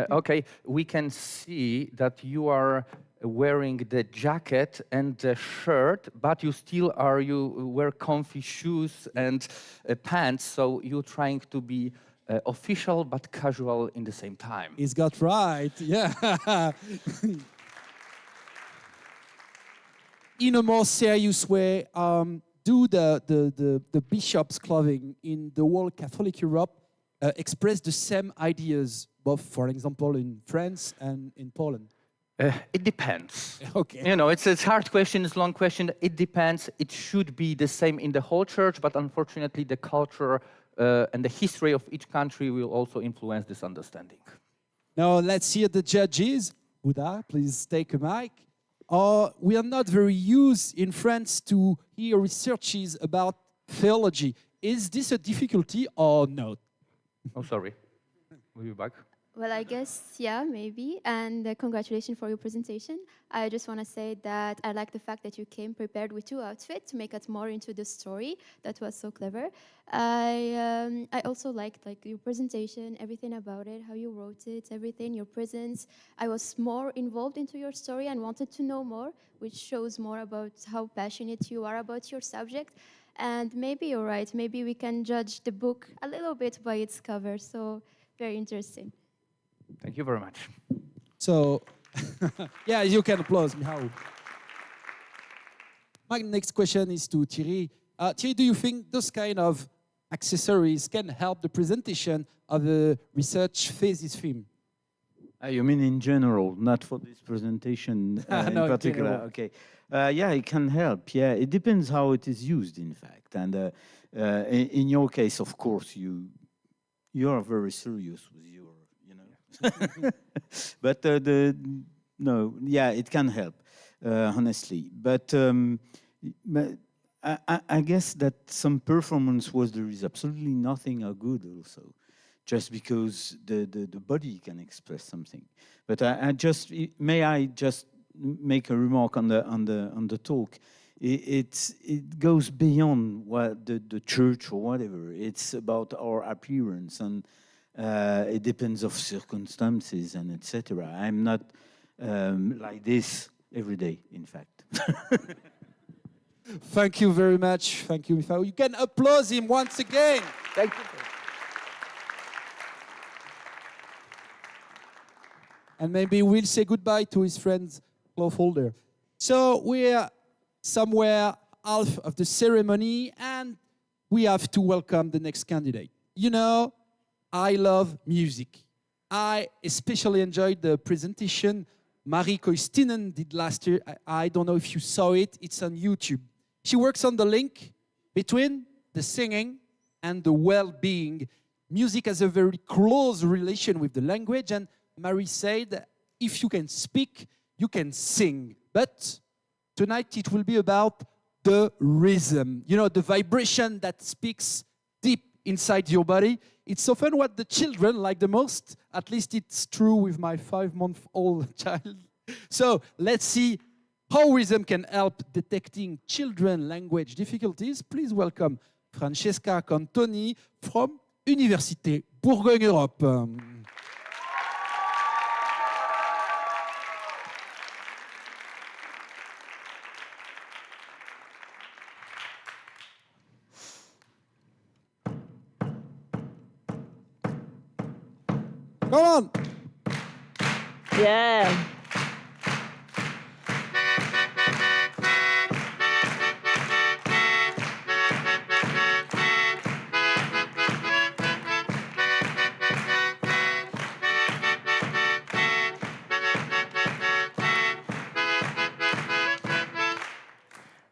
Okay, we can see that you are wearing the jacket and the shirt, but you wear comfy shoes and pants, so you're trying to be official but casual in the same time. He's got right, yeah. In a more serious way, do the bishop's clothing in the whole Catholic Europe express the same ideas, both, for example, in France and in Poland? It depends. Okay. It's a hard question, it's a long question. It depends. It should be the same in the whole church, but unfortunately the culture and the history of each country will also influence this understanding. Now let's hear the judges. Buddha, please take a mic. We are not very used in France to hear researches about theology. Is this a difficulty or not? Oh, sorry. We'll be back. Well, I guess, yeah, maybe. And congratulations for your presentation. I just want to say that I like the fact that you came prepared with 2 outfits to make us more into the story. That was so clever. I also liked your presentation, everything about it, how you wrote it, everything, your presence. I was more involved into your story and wanted to know more, which shows more about how passionate you are about your subject. And maybe you're right. Maybe we can judge the book a little bit by its cover. So very interesting. Thank you very much. So, yeah, you can applaud me. How? My next question is to Thierry. Thierry, do you think those kind of accessories can help the presentation of the research thesis theme? You mean in general, not for this presentation in No, particular? general. Okay. Yeah, it can help. Yeah, it depends how it is used, in fact. And in your case, of course, you are very serious with your, but no, yeah, it can help, honestly. But I guess that some performance there is absolutely nothing good also, just because the body can express something. But may I just make a remark on the talk? It goes beyond what the church or whatever. It's about our appearance, and it depends of circumstances and etc. I'm not like this every day, in fact. Thank you very much. Thank you, Michael. You can applaud him once again. Thank you. And maybe we'll say goodbye to his friends, cloth holder. So we're somewhere half of the ceremony, and we have to welcome the next candidate. I love music. I especially enjoyed the presentation Marie Koistinen did last year. I don't know if you saw it. It's on YouTube. She works on the link between the singing and the well-being. Music has a very close relation with the language, and Marie said, if you can speak, you can sing. But tonight it will be about the rhythm, the vibration that speaks deep inside your body. It's often what the children like the most. At least it's true with my 5-month-old child. So let's see how rhythm can help detecting children language difficulties. Please welcome Francesca Cantoni from Université Bourgogne Europe. Come on. Yeah.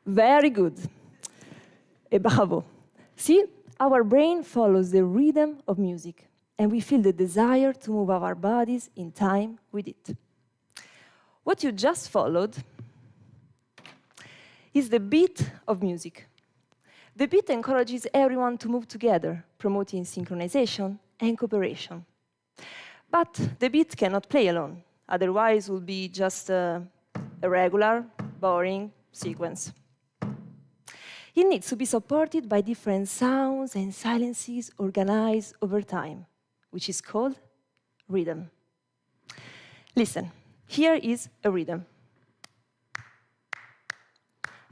Very good. Et bravo. See, our brain follows the rhythm of music, and we feel the desire to move our bodies in time with it. What you just followed is the beat of music. The beat encourages everyone to move together, promoting synchronization and cooperation. But the beat cannot play alone, otherwise it will be just a regular, boring sequence. It needs to be supported by different sounds and silences organized over time, which is called rhythm. Listen, here is a rhythm.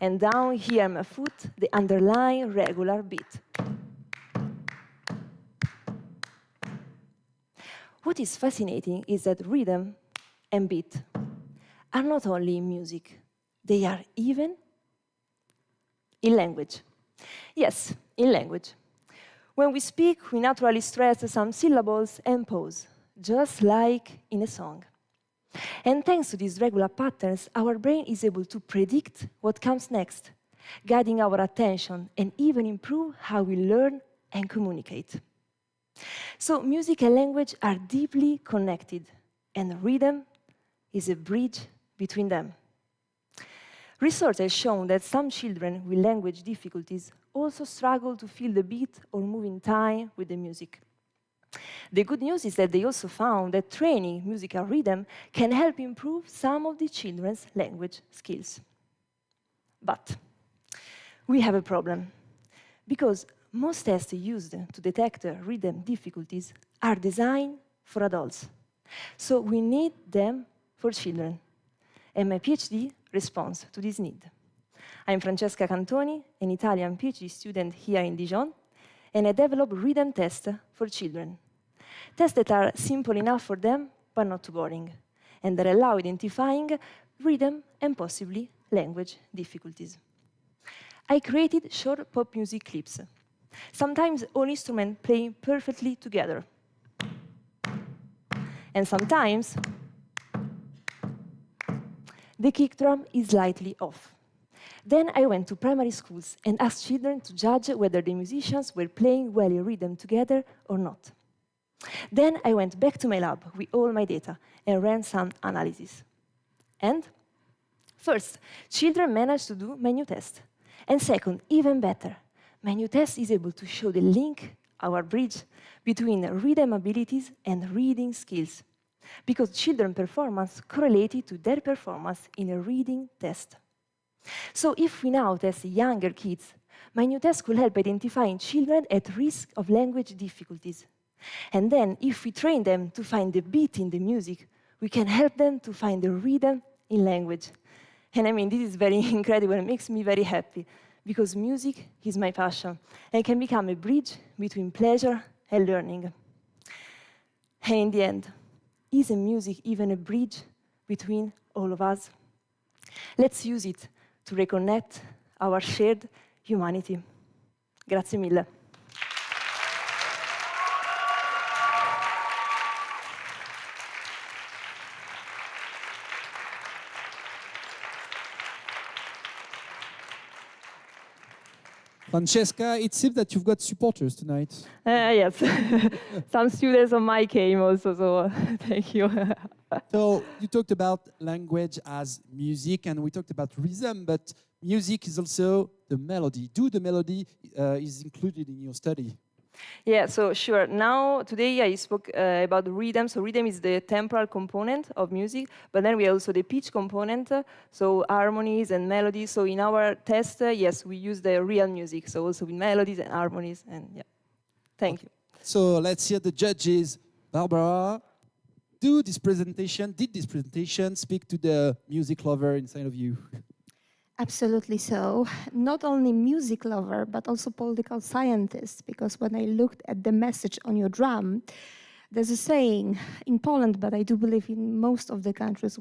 And down here on my foot, the underlying regular beat. What is fascinating is that rhythm and beat are not only in music, they are even in language. Yes, in language. When we speak, we naturally stress some syllables and pause, just like in a song. And thanks to these regular patterns, our brain is able to predict what comes next, guiding our attention and even improve how we learn and communicate. So music and language are deeply connected, and rhythm is a bridge between them. Research has shown that some children with language difficulties also struggle to feel the beat or move in time with the music. The good news is that they also found that training musical rhythm can help improve some of the children's language skills. But we have a problem, because most tests used to detect rhythm difficulties are designed for adults. So we need them for children. And my PhD responds to this need. I'm Francesca Cantoni, an Italian PhD student here in Dijon, and I develop rhythm tests for children. Tests that are simple enough for them, but not too boring, and that allow identifying rhythm and possibly language difficulties. I created short pop music clips, sometimes all instruments playing perfectly together, and sometimes the kick drum is slightly off. Then I went to primary schools and asked children to judge whether the musicians were playing well in rhythm together or not. Then I went back to my lab with all my data and ran some analysis. And first, children managed to do my new test. And second, even better, my new test is able to show the link, our bridge, between rhythm abilities and reading skills, because children's performance correlated to their performance in a reading test. So if we now test younger kids, my new test could help identifying children at risk of language difficulties. And then, if we train them to find the beat in the music, we can help them to find the rhythm in language. And I mean, this is very incredible. It makes me very happy, because music is my passion and can become a bridge between pleasure and learning. And in the end, isn't music even a bridge between all of us? Let's use it to reconnect our shared humanity. Grazie mille. Francesca, it seems that you've got supporters tonight. Yes, some students of mine came also, so thank you. So you talked about language as music, and we talked about rhythm, but music is also the melody. Do the melody is included in your study? Yeah, so sure. Now, today I spoke about rhythm. So rhythm is the temporal component of music, but then we have also the pitch component, so harmonies and melodies. So in our test, yes, we use the real music, so also with melodies and harmonies, and yeah. Thank you. So let's hear the judges. Barbara, did this presentation speak to the music lover inside of you? Absolutely so. Not only music lover, but also political scientist, because when I looked at the message on your drum, there's a saying in Poland, but I do believe in most of the countries,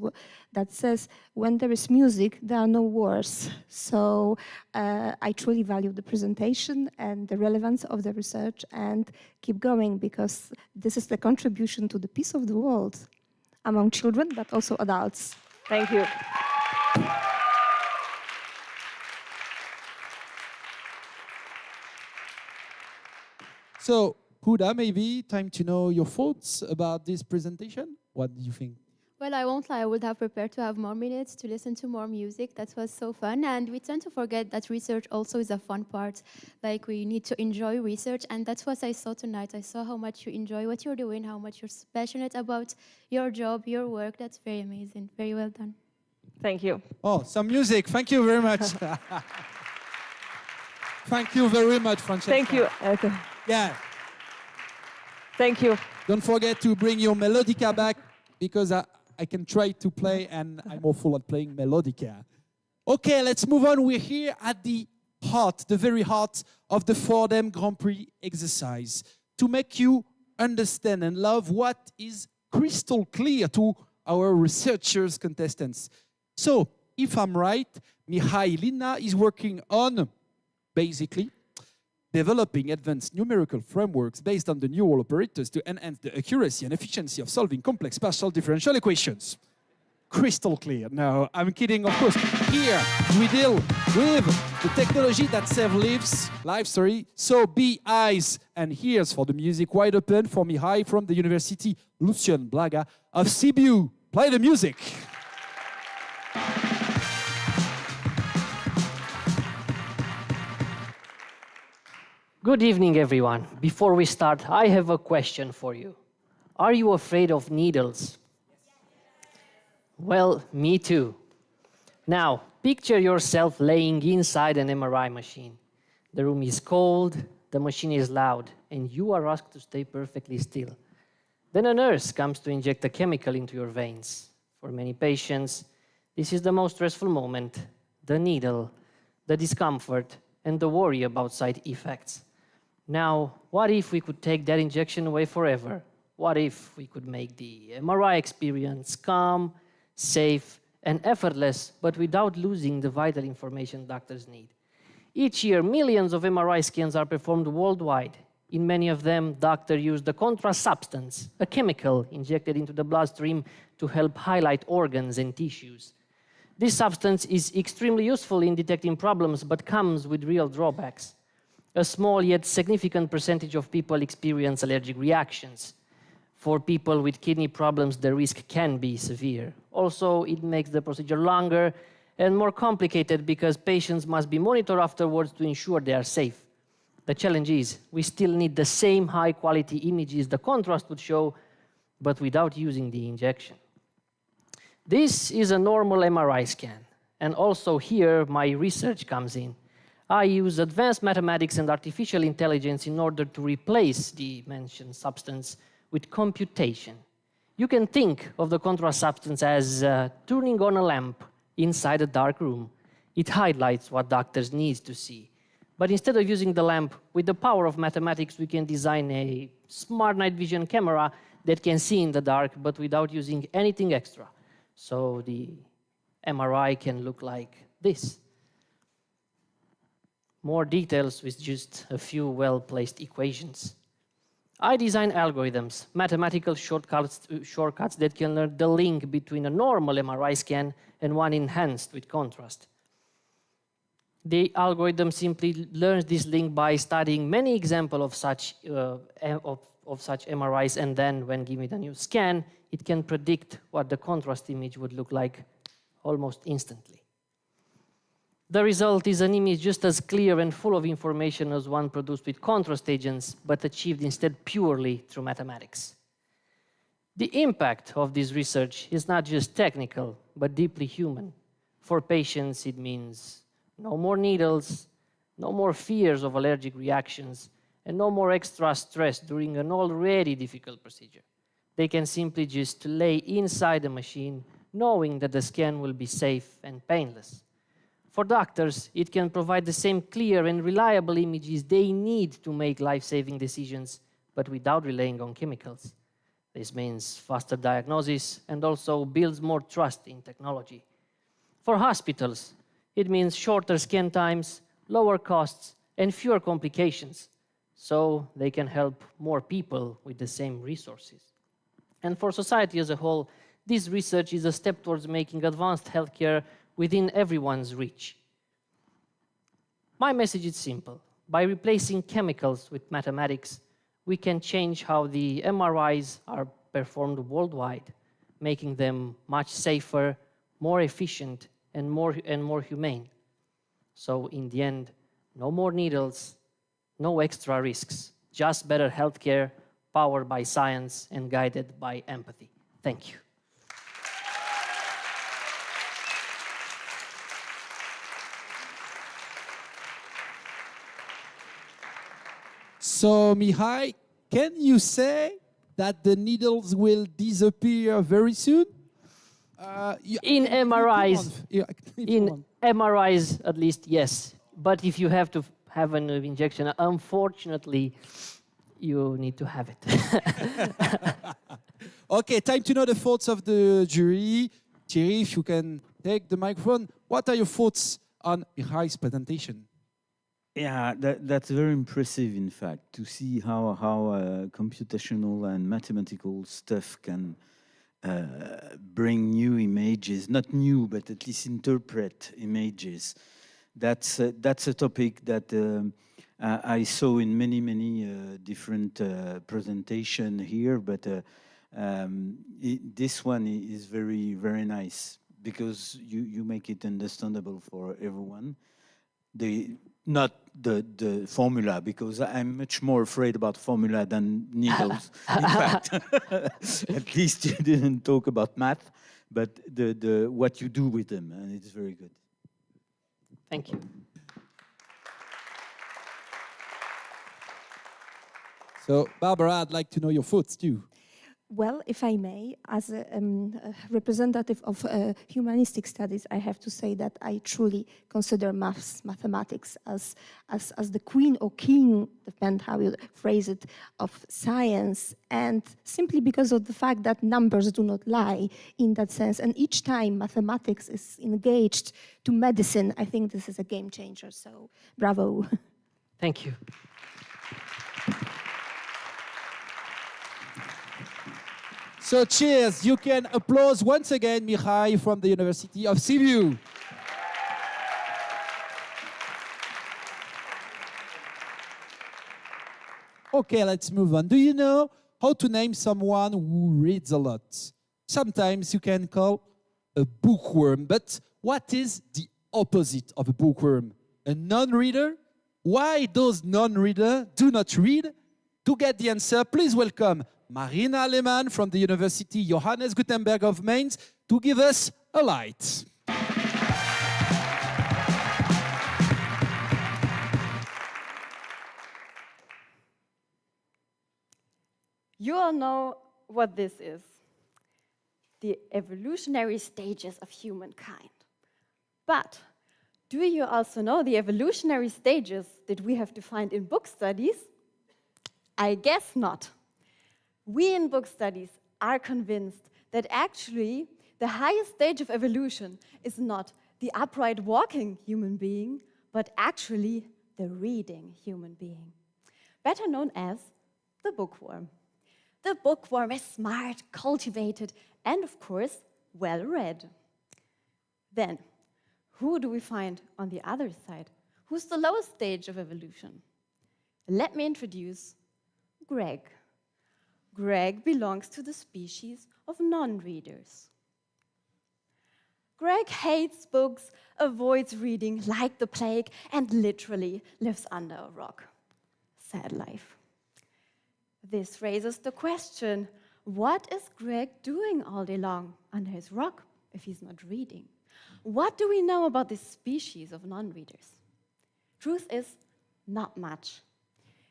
that says, when there is music, there are no wars. So I truly value the presentation and the relevance of the research, and keep going, because this is the contribution to the peace of the world among children, but also adults. Thank you. So, Huda, maybe time to know your thoughts about this presentation. What do you think? Well, I won't lie, I would have prepared to have more minutes to listen to more music. That was so fun. And we tend to forget that research also is a fun part. Like, we need to enjoy research. And that's what I saw tonight. I saw how much you enjoy what you're doing, how much you're passionate about your job, your work. That's very amazing. Very well done. Thank you. Oh, some music. Thank you very much. Thank you very much, Francesca. Thank you. Yeah. Thank you. Don't forget to bring your melodica back, because I can try to play, and I'm awful at playing melodica. Okay, let's move on. We're here at the heart, the very heart of the FORTHEM Grand Prix exercise, to make you understand and love what is crystal clear to our researchers contestants. So, if I'm right, Mihailina is working on, basically, developing advanced numerical frameworks based on the neural operators to enhance the accuracy and efficiency of solving complex partial differential equations. Crystal clear. No, I'm kidding, of course. Here, we deal with the technology that saves lives. So be eyes and ears for the music wide open for Mihai from the University Lucien Blaga of Sibiu. Play the music. Good evening, everyone. Before we start, I have a question for you. Are you afraid of needles? Well, me too. Now, picture yourself laying inside an MRI machine. The room is cold, the machine is loud, and you are asked to stay perfectly still. Then a nurse comes to inject a chemical into your veins. For many patients, this is the most stressful moment: the needle, the discomfort, and the worry about side effects. Now, what if we could take that injection away forever? What if we could make the MRI experience calm, safe, and effortless, but without losing the vital information doctors need? Each year, millions of MRI scans are performed worldwide. In many of them, doctors use the contrast substance, a chemical injected into the bloodstream to help highlight organs and tissues. This substance is extremely useful in detecting problems, but comes with real drawbacks. A small yet significant percentage of people experience allergic reactions. For people with kidney problems, the risk can be severe. Also, it makes the procedure longer and more complicated because patients must be monitored afterwards to ensure they are safe. The challenge is, we still need the same high-quality images the contrast would show, but without using the injection. This is a normal MRI scan, and also here my research comes in. I use advanced mathematics and artificial intelligence in order to replace the mentioned substance with computation. You can think of the contrast substance as turning on a lamp inside a dark room. It highlights what doctors need to see. But instead of using the lamp, with the power of mathematics, we can design a smart night vision camera that can see in the dark, but without using anything extra. So the MRI can look like this. More details with just a few well-placed equations. I design algorithms, mathematical shortcuts that can learn the link between a normal MRI scan and one enhanced with contrast. The algorithm simply learns this link by studying many examples of such MRIs, and then when given a new scan, it can predict what the contrast image would look like almost instantly. The result is an image just as clear and full of information as one produced with contrast agents, but achieved instead purely through mathematics. The impact of this research is not just technical, but deeply human. For patients, it means no more needles, no more fears of allergic reactions, and no more extra stress during an already difficult procedure. They can simply just lay inside the machine, knowing that the scan will be safe and painless. For doctors, it can provide the same clear and reliable images they need to make life-saving decisions, but without relying on chemicals. This means faster diagnosis and also builds more trust in technology. For hospitals, it means shorter scan times, lower costs, and fewer complications, so they can help more people with the same resources. And for society as a whole, this research is a step towards making advanced healthcare within everyone's reach. My message is simple. By replacing chemicals with mathematics, we can change how the MRIs are performed worldwide, making them much safer, more efficient, and more humane. So in the end, no more needles, no extra risks, just better healthcare, powered by science and guided by empathy. Thank you. So, Mihai, can you say that the needles will disappear very soon? In MRIs, at least, yes. But if you have to have an injection, unfortunately, you need to have it. Okay, time to know the thoughts of the jury. Thierry, if you can take the microphone. What are your thoughts on Mihai's presentation? Yeah, that's very impressive, in fact, to see how computational and mathematical stuff can bring new images, not new, but at least interpret images. That's a topic that I saw in many different presentations here, but this one is very, very nice because you make it understandable for everyone. not the formula, because I'm much more afraid about formula than needles. In fact, at least you didn't talk about math, but the what you do with them, and it's very good. Thank you. So, Barbara, I'd like to know your thoughts too. Well, if I may, as a representative of humanistic studies, I have to say that I truly consider mathematics as the queen or king, depend how you phrase it, of science, and simply because of the fact that numbers do not lie in that sense. And each time mathematics is engaged to medicine, I think this is a game changer. So, bravo. Thank you. So cheers, you can applause once again Mihai from the University of Sibiu. Okay, let's move on. Do you know how to name someone who reads a lot? Sometimes you can call a bookworm, but what is the opposite of a bookworm? A non-reader? Why those non-readers do not read? To get the answer, please welcome Marina Lehmann from the University Johannes Gutenberg of Mainz to give us a light. You all know what this is. The evolutionary stages of humankind. But do you also know the evolutionary stages that we have defined in book studies? I guess not. We in book studies are convinced that actually the highest stage of evolution is not the upright walking human being, but actually the reading human being, better known as the bookworm. The bookworm is smart, cultivated, and of course, well-read. Then, who do we find on the other side? Who's the lowest stage of evolution? Let me introduce Greg. Greg belongs to the species of non-readers. Greg hates books, avoids reading like the plague, and literally lives under a rock. Sad life. This raises the question, what is Greg doing all day long under his rock if he's not reading? What do we know about this species of non-readers? Truth is, not much.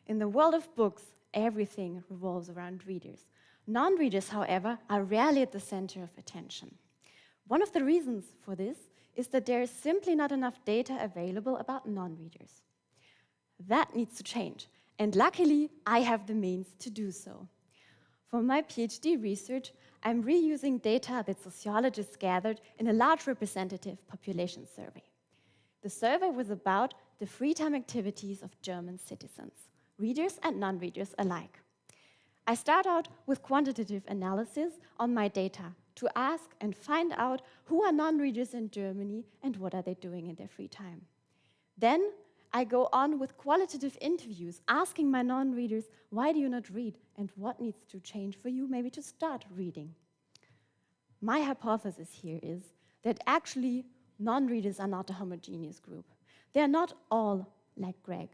In the world of books, everything revolves around readers. Non-readers, however, are rarely at the center of attention. One of the reasons for this is that there is simply not enough data available about non-readers. That needs to change, and luckily, I have the means to do so. For my PhD research, I'm reusing data that sociologists gathered in a large representative population survey. The survey was about the free time activities of German citizens, readers and non-readers alike. I start out with quantitative analysis on my data to ask and find out who are non-readers in Germany and what are they doing in their free time. Then I go on with qualitative interviews, asking my non-readers, why do you not read and what needs to change for you maybe to start reading? My hypothesis here is that actually non-readers are not a homogeneous group. They are not all like Greg.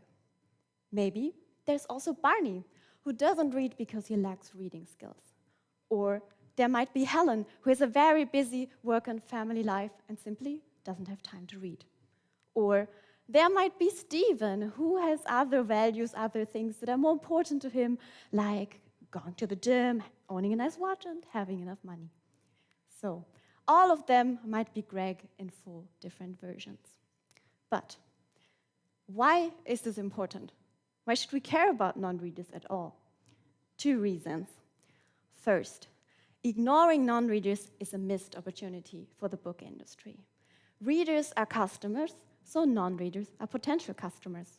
Maybe there's also Barney, who doesn't read because he lacks reading skills. Or there might be Helen, who has a very busy work and family life and simply doesn't have time to read. Or there might be Stephen, who has other values, other things that are more important to him, like going to the gym, owning a nice watch, and having enough money. So all of them might be Greg in 4 different versions. But why is this important? Why should we care about non-readers at all? 2 reasons. First, ignoring non-readers is a missed opportunity for the book industry. Readers are customers, so non-readers are potential customers.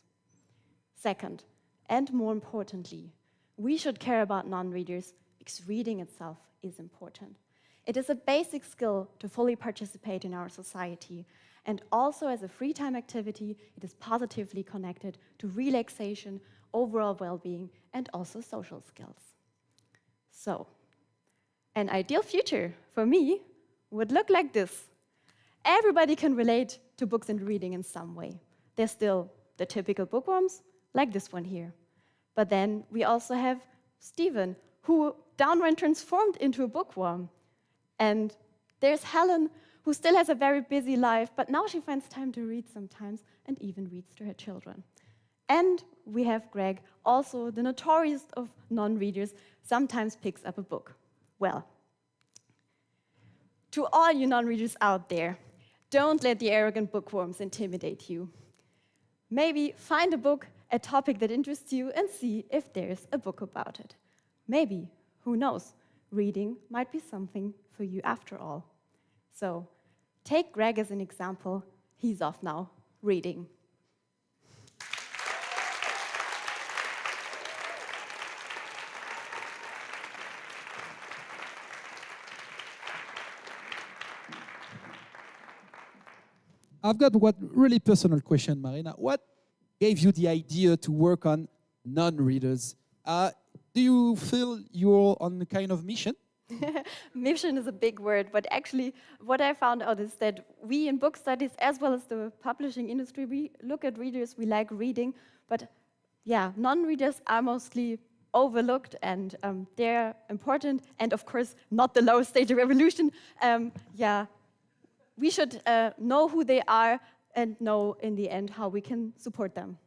Second, and more importantly, we should care about non-readers because reading itself is important. It is a basic skill to fully participate in our society, and also as a free time activity, it is positively connected to relaxation, overall well-being, and also social skills. So, an ideal future for me would look like this. Everybody can relate to books and reading in some way. There's still the typical bookworms, like this one here. But then we also have Stephen, who downright transformed into a bookworm. And there's Helen, who still has a very busy life, but now she finds time to read sometimes and even reads to her children. And we have Greg, also the notorious of non-readers, sometimes picks up a book. Well, to all you non-readers out there, don't let the arrogant bookworms intimidate you. Maybe find a book, a topic that interests you, and see if there's a book about it. Maybe, who knows, reading might be something for you after all. So, take Greg as an example. He's off now, reading. I've got one really personal question, Marina. What gave you the idea to work on non-readers? Do you feel you're on a kind of mission? Mission is a big word, but actually what I found out is that we in book studies, as well as the publishing industry, we look at readers, we like reading, but yeah, non-readers are mostly overlooked and they're important, and of course not the lowest stage of evolution. We should know who they are and know in the end how we can support them.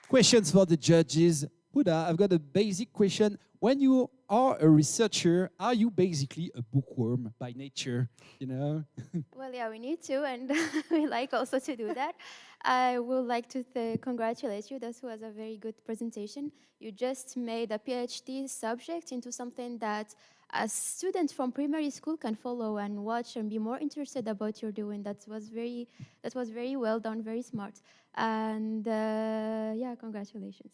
Questions for the judges. Huda, I've got a basic question. When you are a researcher, are you basically a bookworm by nature, you know? Well, yeah, we need to, and we like also to do that. I would like to congratulate you. That was a very good presentation. You just made a PhD subject into something that a student from primary school can follow and watch and be more interested about what you're doing. That was very well done, very smart. And yeah, congratulations.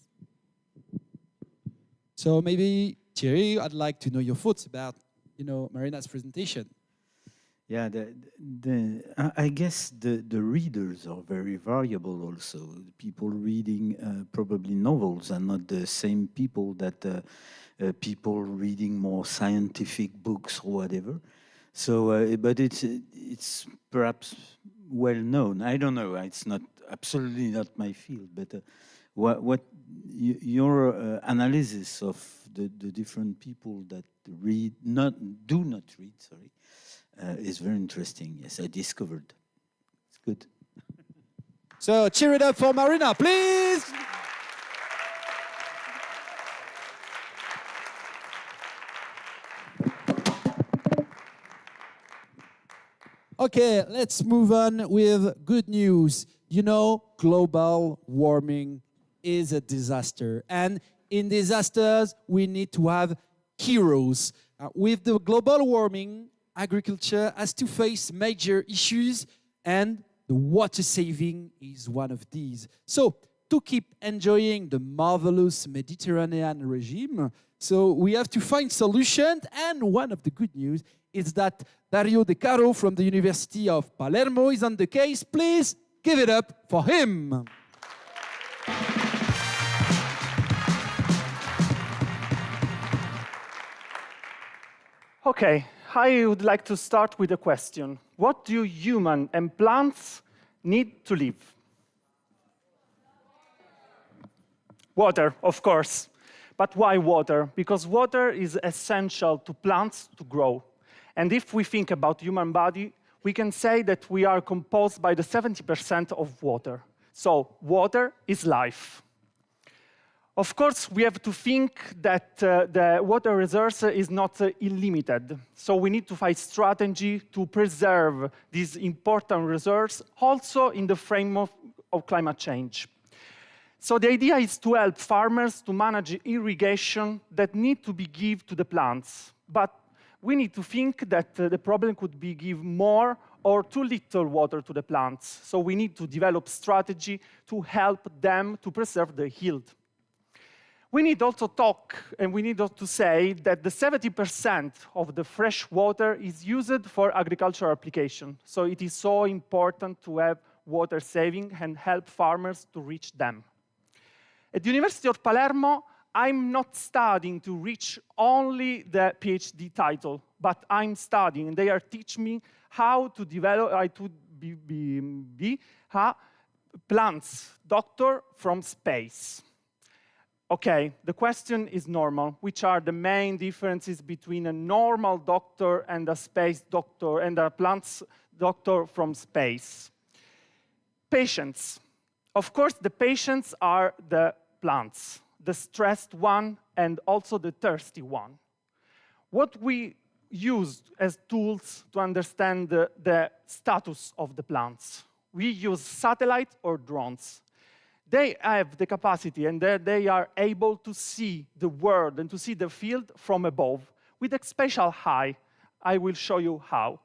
So maybe, Thierry, I'd like to know your thoughts about, Marina's presentation. Yeah, I guess the readers are very variable also. People reading probably novels are not the same people that people reading more scientific books or whatever. So, but it's perhaps well known. I don't know. It's not absolutely not my field. But what your analysis of the different people that do not read, sorry. Is very interesting. Yes, I discovered. It's good. So cheer it up for Marina, please. Okay, let's move on with good news. Global warming is a disaster. And in disasters, we need to have heroes. With the global warming, agriculture has to face major issues, and the water saving is one of these. So, to keep enjoying the marvelous Mediterranean regime, so we have to find solutions, and one of the good news is that Dario De Caro from the University of Palermo is on the case. Please give it up for him. Okay. I would like to start with a question. What do humans and plants need to live? Water, of course. But why water? Because water is essential to plants to grow. And if we think about human body, we can say that we are composed by the 70% of water. So water is life. Of course, we have to think that the water resource is not unlimited. So we need to find strategy to preserve this important resource, also in the framework of climate change. So the idea is to help farmers to manage irrigation that need to be given to the plants. But we need to think that the problem could be give more or too little water to the plants. So we need to develop strategy to help them to preserve the yield. We need also talk, and we need to say that the 70% of the fresh water is used for agricultural application. So it is so important to have water saving and help farmers to reach them. At the University of Palermo, I'm not studying to reach only the PhD title, but I'm studying, and they are teaching me how to develop, to be a plants doctor from space. Okay, the question is normal. Which are the main differences between a normal doctor and a space doctor and a plants doctor from space? Patients. Of course, the patients are the plants, the stressed one and also the thirsty one. What we use as tools to understand the status of the plants? We use satellites or drones. They have the capacity and they are able to see the world and to see the field from above with a special eye. I will show you how.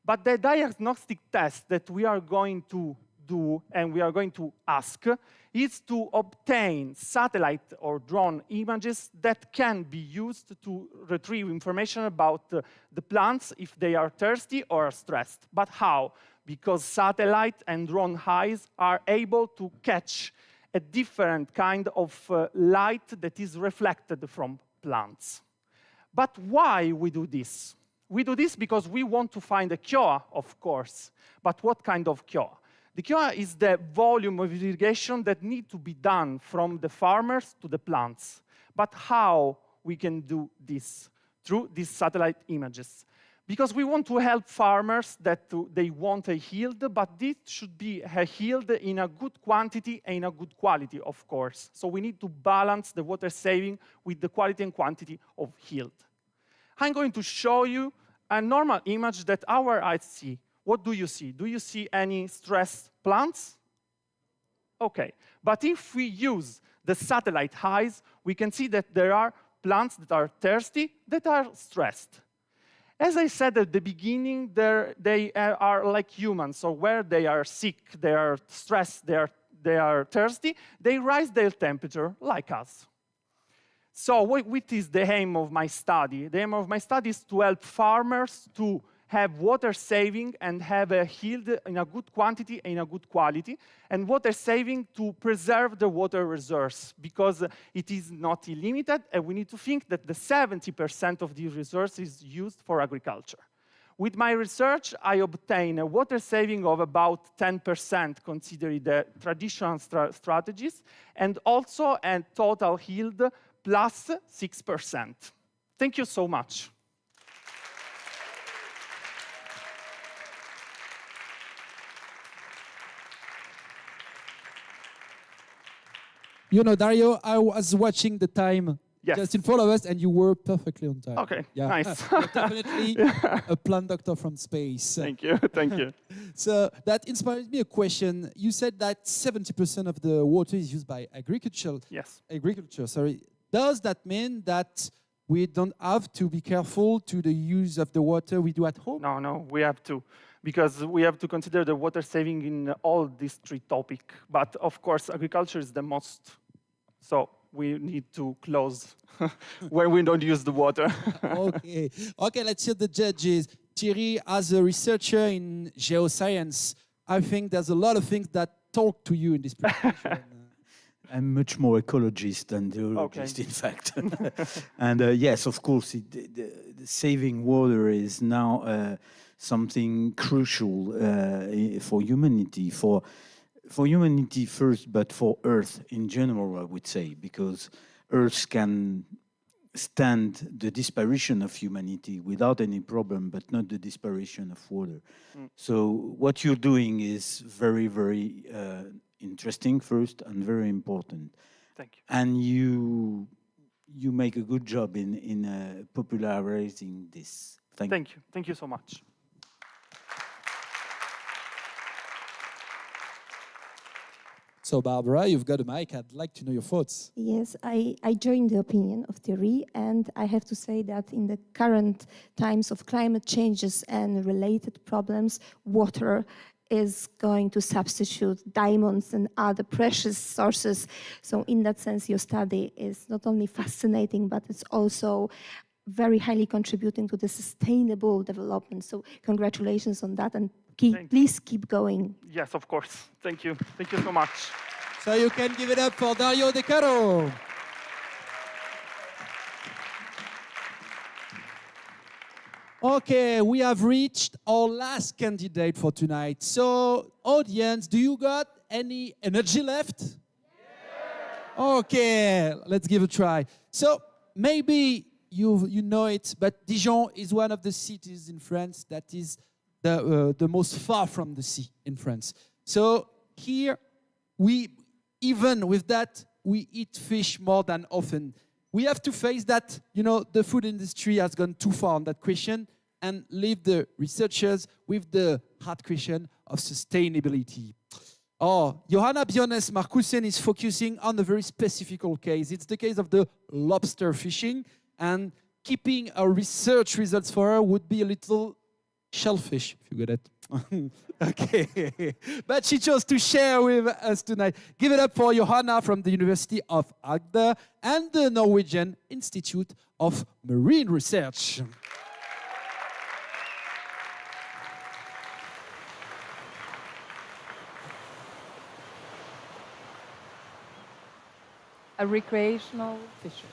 But the diagnostic test that we are going to do and we are going to ask is to obtain satellite or drone images that can be used to retrieve information about the plants if they are thirsty or stressed. But how? Because satellite and drone eyes are able to catch a different kind of light that is reflected from plants. But why we do this? We do this because we want to find a cure, of course. But what kind of cure? The cure is the volume of irrigation that needs to be done from the farmers to the plants. But how we can do this? Through these satellite images. Because we want to help farmers that they want a yield, but this should be a yield in a good quantity and in a good quality, of course. So we need to balance the water saving with the quality and quantity of yield. I'm going to show you a normal image that our eyes see. What do you see? Do you see any stressed plants? Okay, but if we use the satellite eyes, we can see that there are plants that are thirsty, that are stressed. As I said at the beginning, they are like humans, so where they are sick, they are stressed, they are thirsty, they rise their temperature like us. So what is the aim of my study? The aim of my study is to help farmers to have water saving and have a yield in a good quantity and in a good quality, and water saving to preserve the water resource, because it is not unlimited, and we need to think that the 70% of the resource is used for agriculture. With my research, I obtain a water saving of about 10%, considering the traditional strategies, and also a total yield plus 6%. Thank you so much. You know, Dario, I was watching the time just in front of us, and you were perfectly on time. Okay, yeah. nice. You're definitely a plant doctor from space. Thank you, thank you. So that inspires me a question. You said that 70% of the water is used by agriculture. Yes. Agriculture, sorry. Does that mean that we don't have to be careful to the use of the water we do at home? No, we have to. Because we have to consider the water saving in all these three topics. But of course, agriculture is the most. So we need to close when we don't use the water. Okay, let's hear the judges. Thierry, as a researcher in geoscience, I think there's a lot of things that talk to you in this presentation. I'm much more ecologist than geologist, in fact. And yes, of course, the saving water is now something crucial for humanity, for humanity first, but for Earth in general, I would say, because Earth can stand the disparition of humanity without any problem, but not the disparition of water. So what you're doing is very, very interesting first and very important. Thank you. And you make a good job in popularizing this. Thank you. Thank you so much. So, Barbara, you've got a mic. I'd like to know your thoughts. Yes, I join the opinion of Thierry, and I have to say that in the current times of climate changes and related problems, water is going to substitute diamonds and other precious sources. So in that sense, your study is not only fascinating, but it's also very highly contributing to the sustainable development. So congratulations on that, and please keep going. Yes, of course. Thank you. Thank you so much. So you can give it up for Dario De Caro. Okay, we have reached our last candidate for tonight. So, audience, do you got any energy left? Okay, let's give it a try. So, maybe you know it, but Dijon is one of the cities in France that is the most far from the sea in France. So here, even with that, we eat fish more than often. We have to face that, the food industry has gone too far on that question and leave the researchers with the hard question of sustainability. Johanna Bjones Markussen is focusing on a very specific case. It's the case of the lobster fishing, and keeping our research results for her would be a little shellfish, if you get it. Okay, but she chose to share with us tonight. Give it up for Johanna from the University of Agder and the Norwegian Institute of Marine Research. A recreational fisher.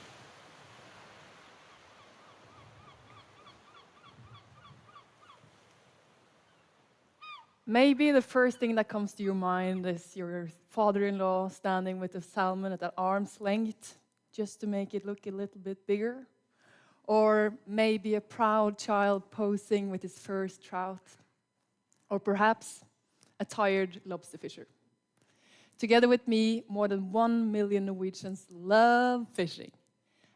Maybe the first thing that comes to your mind is your father-in-law standing with a salmon at an arm's length just to make it look a little bit bigger. Or maybe a proud child posing with his first trout. Or perhaps a tired lobster fisher. Together with me, more than 1 million Norwegians love fishing.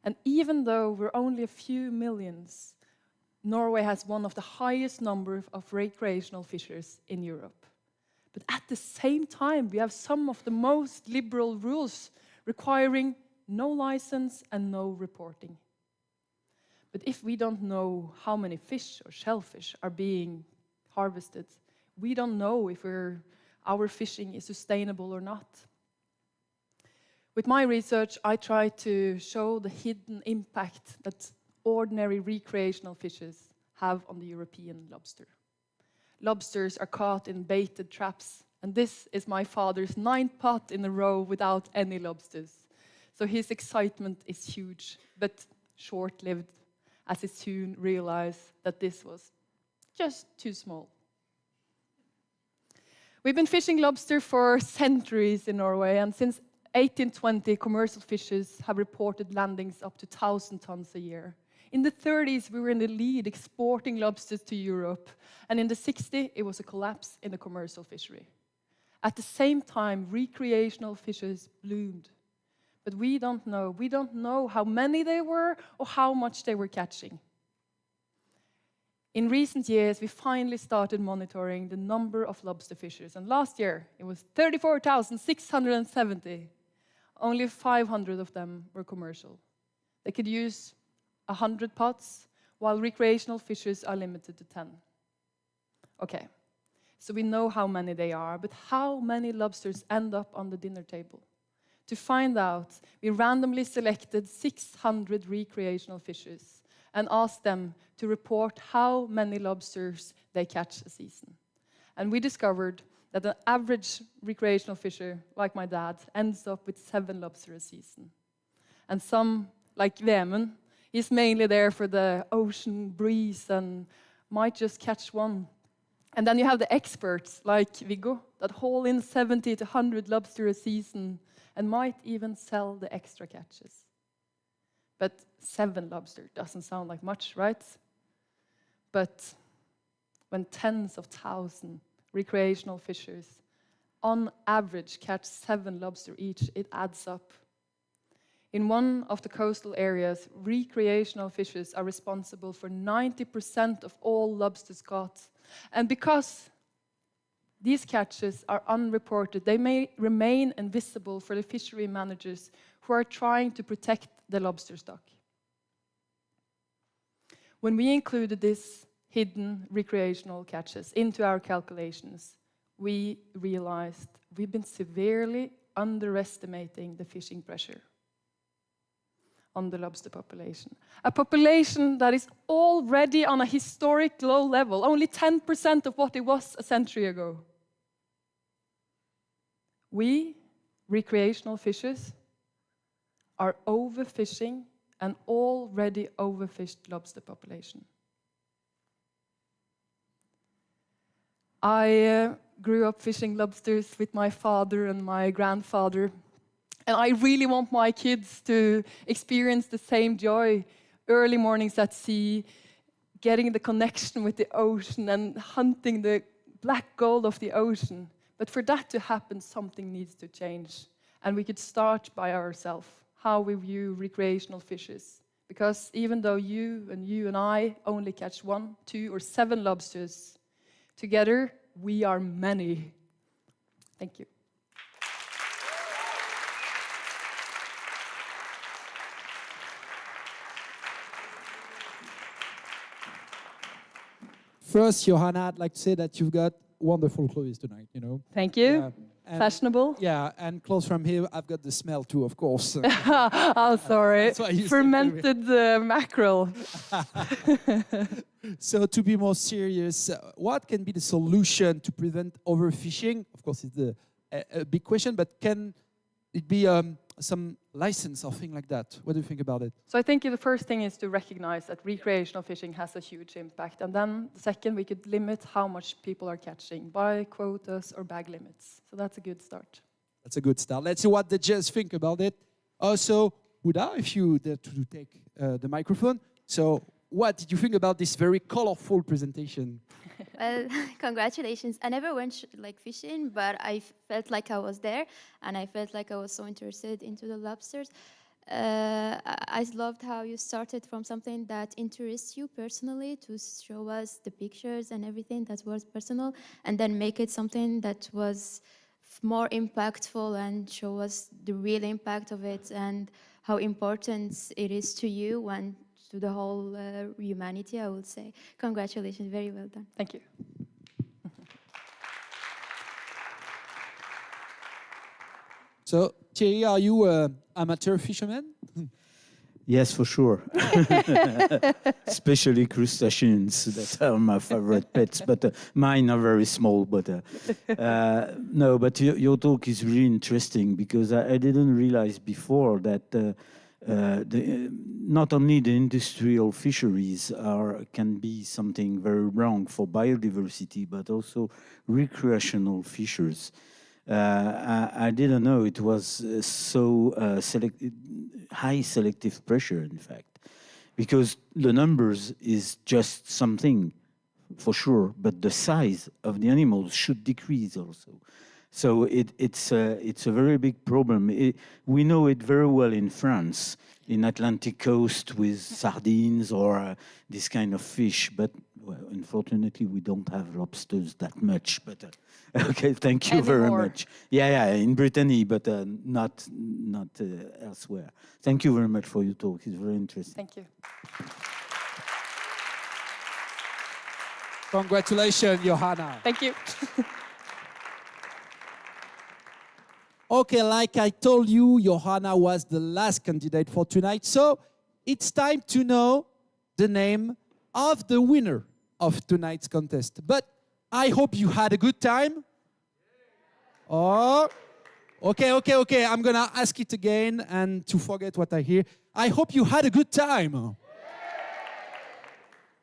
And even though we're only a few millions, Norway has one of the highest numbers of recreational fishers in Europe. But at the same time, we have some of the most liberal rules requiring no license and no reporting. But if we don't know how many fish or shellfish are being harvested, we don't know if our fishing is sustainable or not. With my research, I try to show the hidden impact that ordinary recreational fishes have on the European lobster. Lobsters are caught in baited traps, and this is my father's 9th pot in a row without any lobsters. So his excitement is huge, but short-lived, as he soon realized that this was just too small. We've been fishing lobster for centuries in Norway, and since 1820, commercial fishers have reported landings up to 1,000 tons a year. In the 30s, we were in the lead exporting lobsters to Europe, and in the 60s, it was a collapse in the commercial fishery. At the same time, recreational fishers bloomed. But we don't know how many they were or how much they were catching. In recent years, we finally started monitoring the number of lobster fishers, and last year, it was 34,670. Only 500 of them were commercial. They could use 100 pots, while recreational fishers are limited to 10. Okay, so we know how many they are, but how many lobsters end up on the dinner table? To find out, we randomly selected 600 recreational fishers and asked them to report how many lobsters they catch a season. And we discovered that an average recreational fisher, like my dad, ends up with 7 lobsters a season. And some, like Vemund, is mainly there for the ocean breeze and might just catch 1. And then you have the experts, like Viggo, that haul in 70 to 100 lobsters a season and might even sell the extra catches. But 7 lobsters doesn't sound like much, right? But when tens of thousands recreational fishers on average catch 7 lobsters each, it adds up. In one of the coastal areas, recreational fishers are responsible for 90% of all lobsters caught. And because these catches are unreported, they may remain invisible for the fishery managers who are trying to protect the lobster stock. When we included these hidden recreational catches into our calculations, we realized we've been severely underestimating the fishing pressure on the lobster population. A population that is already on a historic low level, only 10% of what it was a century ago. We, recreational fishers, are overfishing an already overfished lobster population. I grew up fishing lobsters with my father and my grandfather. And I really want my kids to experience the same joy. Early mornings at sea, getting the connection with the ocean and hunting the black gold of the ocean. But for that to happen, something needs to change. And we could start by ourselves, how we view recreational fishes. Because even though you and I only catch 1, 2, or 7 lobsters, together we are many. Thank you. First, Johanna, I'd like to say that you've got wonderful clothes tonight, you know. Thank you. Fashionable. Yeah, and close from here, I've got the smell too, of course. Oh, sorry. Fermented mackerel. So to be more serious, what can be the solution to prevent overfishing? Of course, it's a big question, but can it be some license or thing like that? What do you think about it? So I think the first thing is to recognize that recreational fishing has a huge impact. And then the second, we could limit how much people are catching by quotas or bag limits. So that's a good start. That's a good start. Let's see what the judges think about it. Also, Huda, if you dare to take the microphone. So what did you think about this very colorful presentation? Well, congratulations. I never went fishing, but I felt like I was there, and I felt like I was so interested into the lobsters. I loved how you started from something that interests you personally to show us the pictures and everything that was personal, and then make it something that was more impactful and show us the real impact of it and how important it is to you and to the whole humanity, I would say. Congratulations, very well done. Thank you. So, Thierry, are you an amateur fisherman? Yes, for sure. Especially crustaceans, that are my favorite pets, but mine are very small. But no, but your talk is really interesting because I didn't realize before that not only the industrial fisheries can be something very wrong for biodiversity, but also recreational fishers. I didn't know it was so high selective pressure, in fact, because the numbers is just something, for sure, but the size of the animals should decrease also. So it's a very big problem. We know it very well in France, in Atlantic coast with sardines or this kind of fish. But well, unfortunately, we don't have lobsters that much. But okay, thank you very much. Yeah, in Brittany, but not elsewhere. Thank you very much for your talk. It's very interesting. Thank you. Congratulations, Johanna. Thank you. Okay, like I told you, Johanna was the last candidate for tonight. So it's time to know the name of the winner of tonight's contest. But I hope you had a good time. Oh, okay. I'm going to ask it again and to forget what I hear. I hope you had a good time.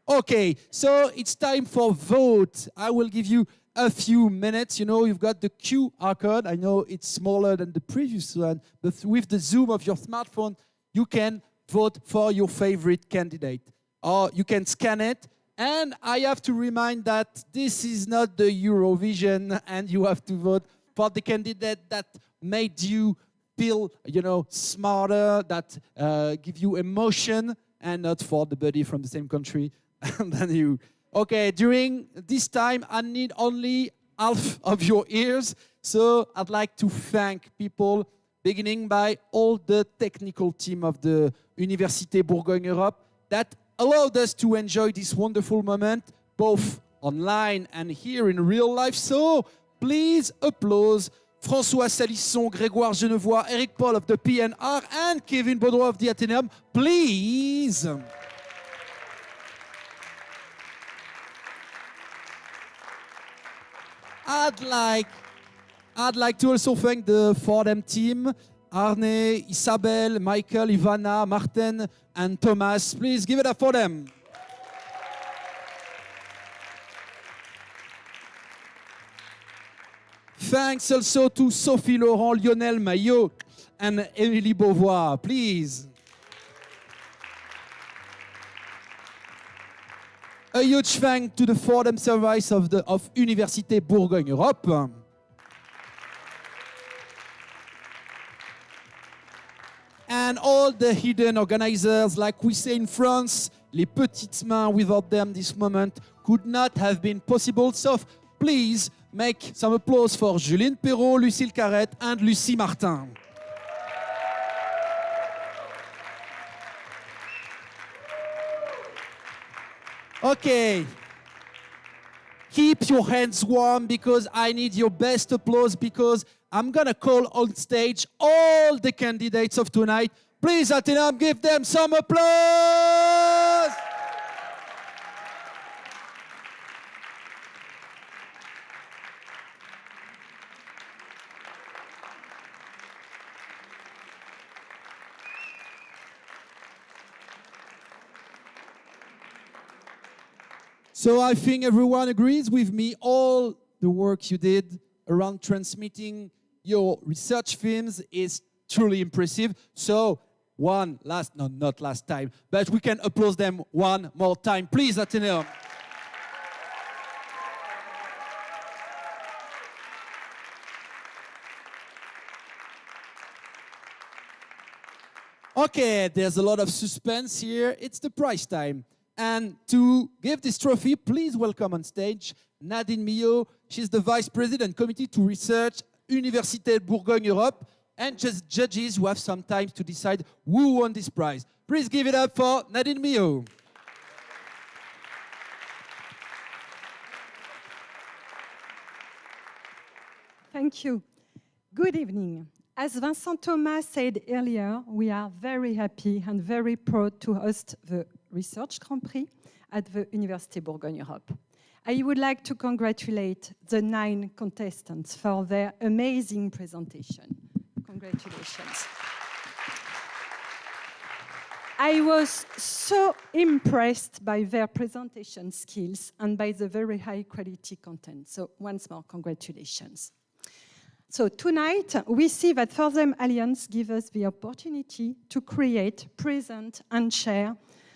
Okay, so it's time for vote. I will give you a few minutes. You know, you've got the QR code. I know it's smaller than the previous one, but with the zoom of your smartphone, you can vote for your favorite candidate. Or you can scan it. And I have to remind that this is not the Eurovision, and you have to vote for the candidate that made you feel, you know, smarter, that give you emotion, and not for the buddy from the same country than you. Okay, during this time, I need only half of your ears. So I'd like to thank people, beginning by all the technical team of the Université Bourgogne Europe that allowed us to enjoy this wonderful moment, both online and here in real life. So please applause François, Salisson, Grégoire, Genevoy, Eric Paul of the PNR, and Kevin Baudrot of the Athenaeum. Please. I'd like to also thank the FORTHEM team, Arne, Isabel, Michael, Iwona, Martin, and Thomas. Please give it up for them. thanks also to Sophie, Laurent, Lionel, Maillot, and Émilie Beauvoir, please. A huge thanks to the FORTHEM service of Université Bourgogne Europe. And all the hidden organizers, like we say in France, les petites mains, without them this moment could not have been possible. So please make some applause for Juline, Perrot, Lucille, Carette, and Lucie Martin. Okay. Keep your hands warm because I need your best applause because I'm gonna call on stage all the candidates of tonight. Please, Atenam, give them some applause! So I think everyone agrees with me, all the work you did around transmitting your research films is truly impressive. So not last time, but we can applaud them one more time. Please, Athenaeum. Okay, there's a lot of suspense here. It's the prize time. And to give this trophy, please welcome on stage Nadine Maillot. She's the Vice President Committee to Research, Université Bourgogne Europe, and just judges who have some time to decide who won this prize. Please give it up for Nadine Maillot. Thank you. Good evening. As Vincent Thomas said earlier, we are very happy and very proud to host the Research Grand Prix at the Université Bourgogne Europe. I would like to congratulate the 9 contestants for their amazing presentation. Congratulations. I was so impressed by their presentation skills and by the very high quality content. So once more, congratulations. So tonight, we see that FORTHEM Alliance gives us the opportunity to create, present, and share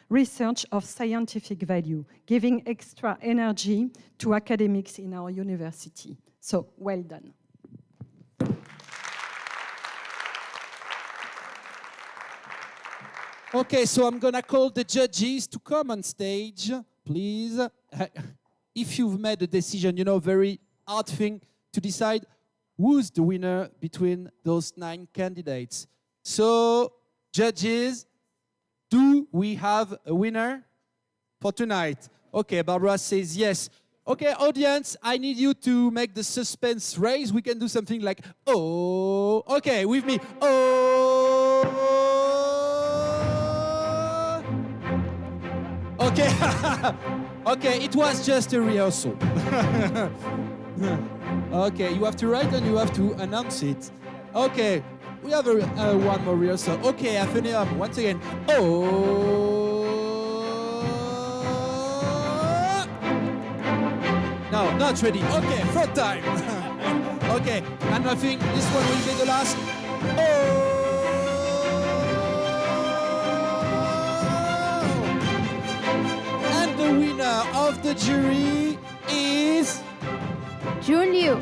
research of scientific value, giving extra energy to academics in our university. So, well done. Okay, so I'm gonna call the judges to come on stage, please. If you've made a decision, you know, very hard thing to decide who's the winner between those 9 candidates. So, judges, do we have a winner for tonight? Okay, Barbara says yes. Okay, audience, I need you to make the suspense raise. We can do something like, oh. Okay, with me. Oh. Okay. Okay, it was just a rehearsal. Okay, you have to write and you have to announce it. Okay, we have one more rehearsal. Okay, I finish up once again. Oh! No, not ready. Okay, third time. Okay, and I think this one will be the last. Oh! And the winner of the jury is Julie.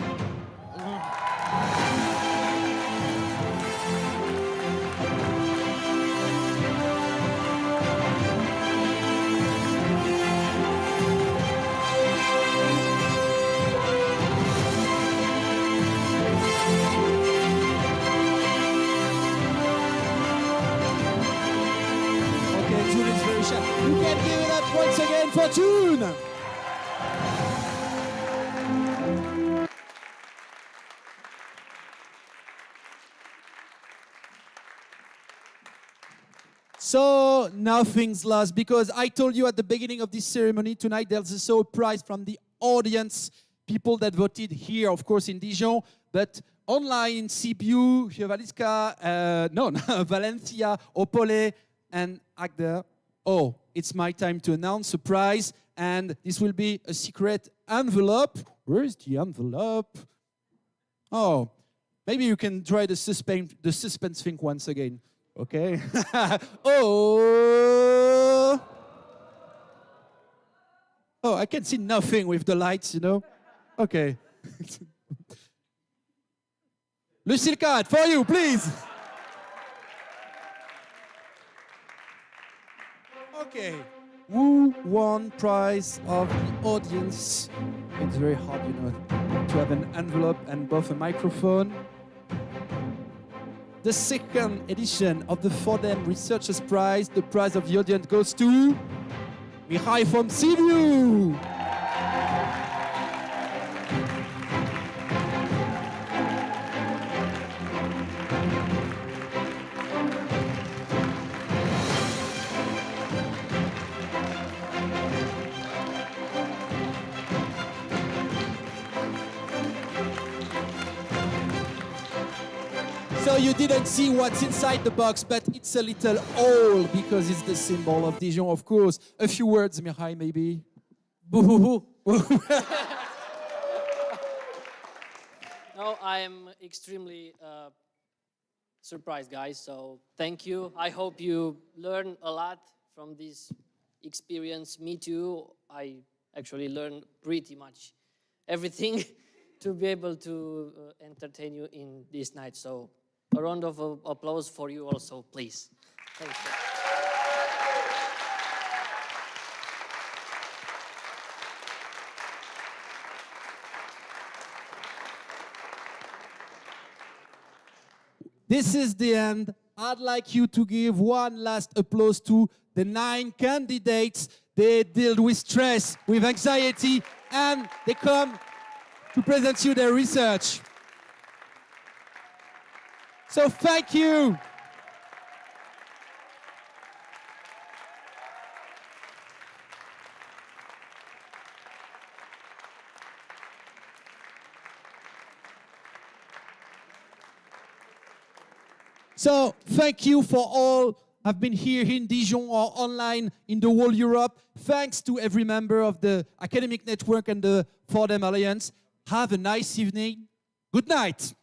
You can give it up once again for June. So nothing's lost because I told you at the beginning of this ceremony tonight there's also a prize from the audience, people that voted here, of course, in Dijon, but online in Sibiu, Fiska, Valencia, Opole, and Agder. Oh, it's my time to announce a prize, and this will be a secret envelope. Where is the envelope? Oh, maybe you can try the suspense thing once again. Okay. Oh. Oh, I can see nothing with the lights, you know. Okay. Lucille card for you, please. Okay. Who won prize of the audience? It's very hard, you know, to have an envelope and both a microphone. The second edition of the FORTHEM Researchers Prize, the prize of the audience goes to Mihai from Sibiu. So you didn't see what's inside the box, but it's a little hole because it's the symbol of Dijon, of course. A few words, Mihai, maybe. Boo-hoo-hoo. No, I'm extremely surprised, guys. So thank you. I hope you learn a lot from this experience. Me too. I actually learned pretty much everything to be able to entertain you in this night. So a round of applause for you also, please. Thank you. This is the end. I'd like you to give one last applause to the 9 candidates. They deal with stress, with anxiety, and they come to present you their research. So thank you. So thank you for all have been here in Dijon or online in the whole Europe. Thanks to every member of the academic network and the FORTHEM Alliance. Have a nice evening. Good night.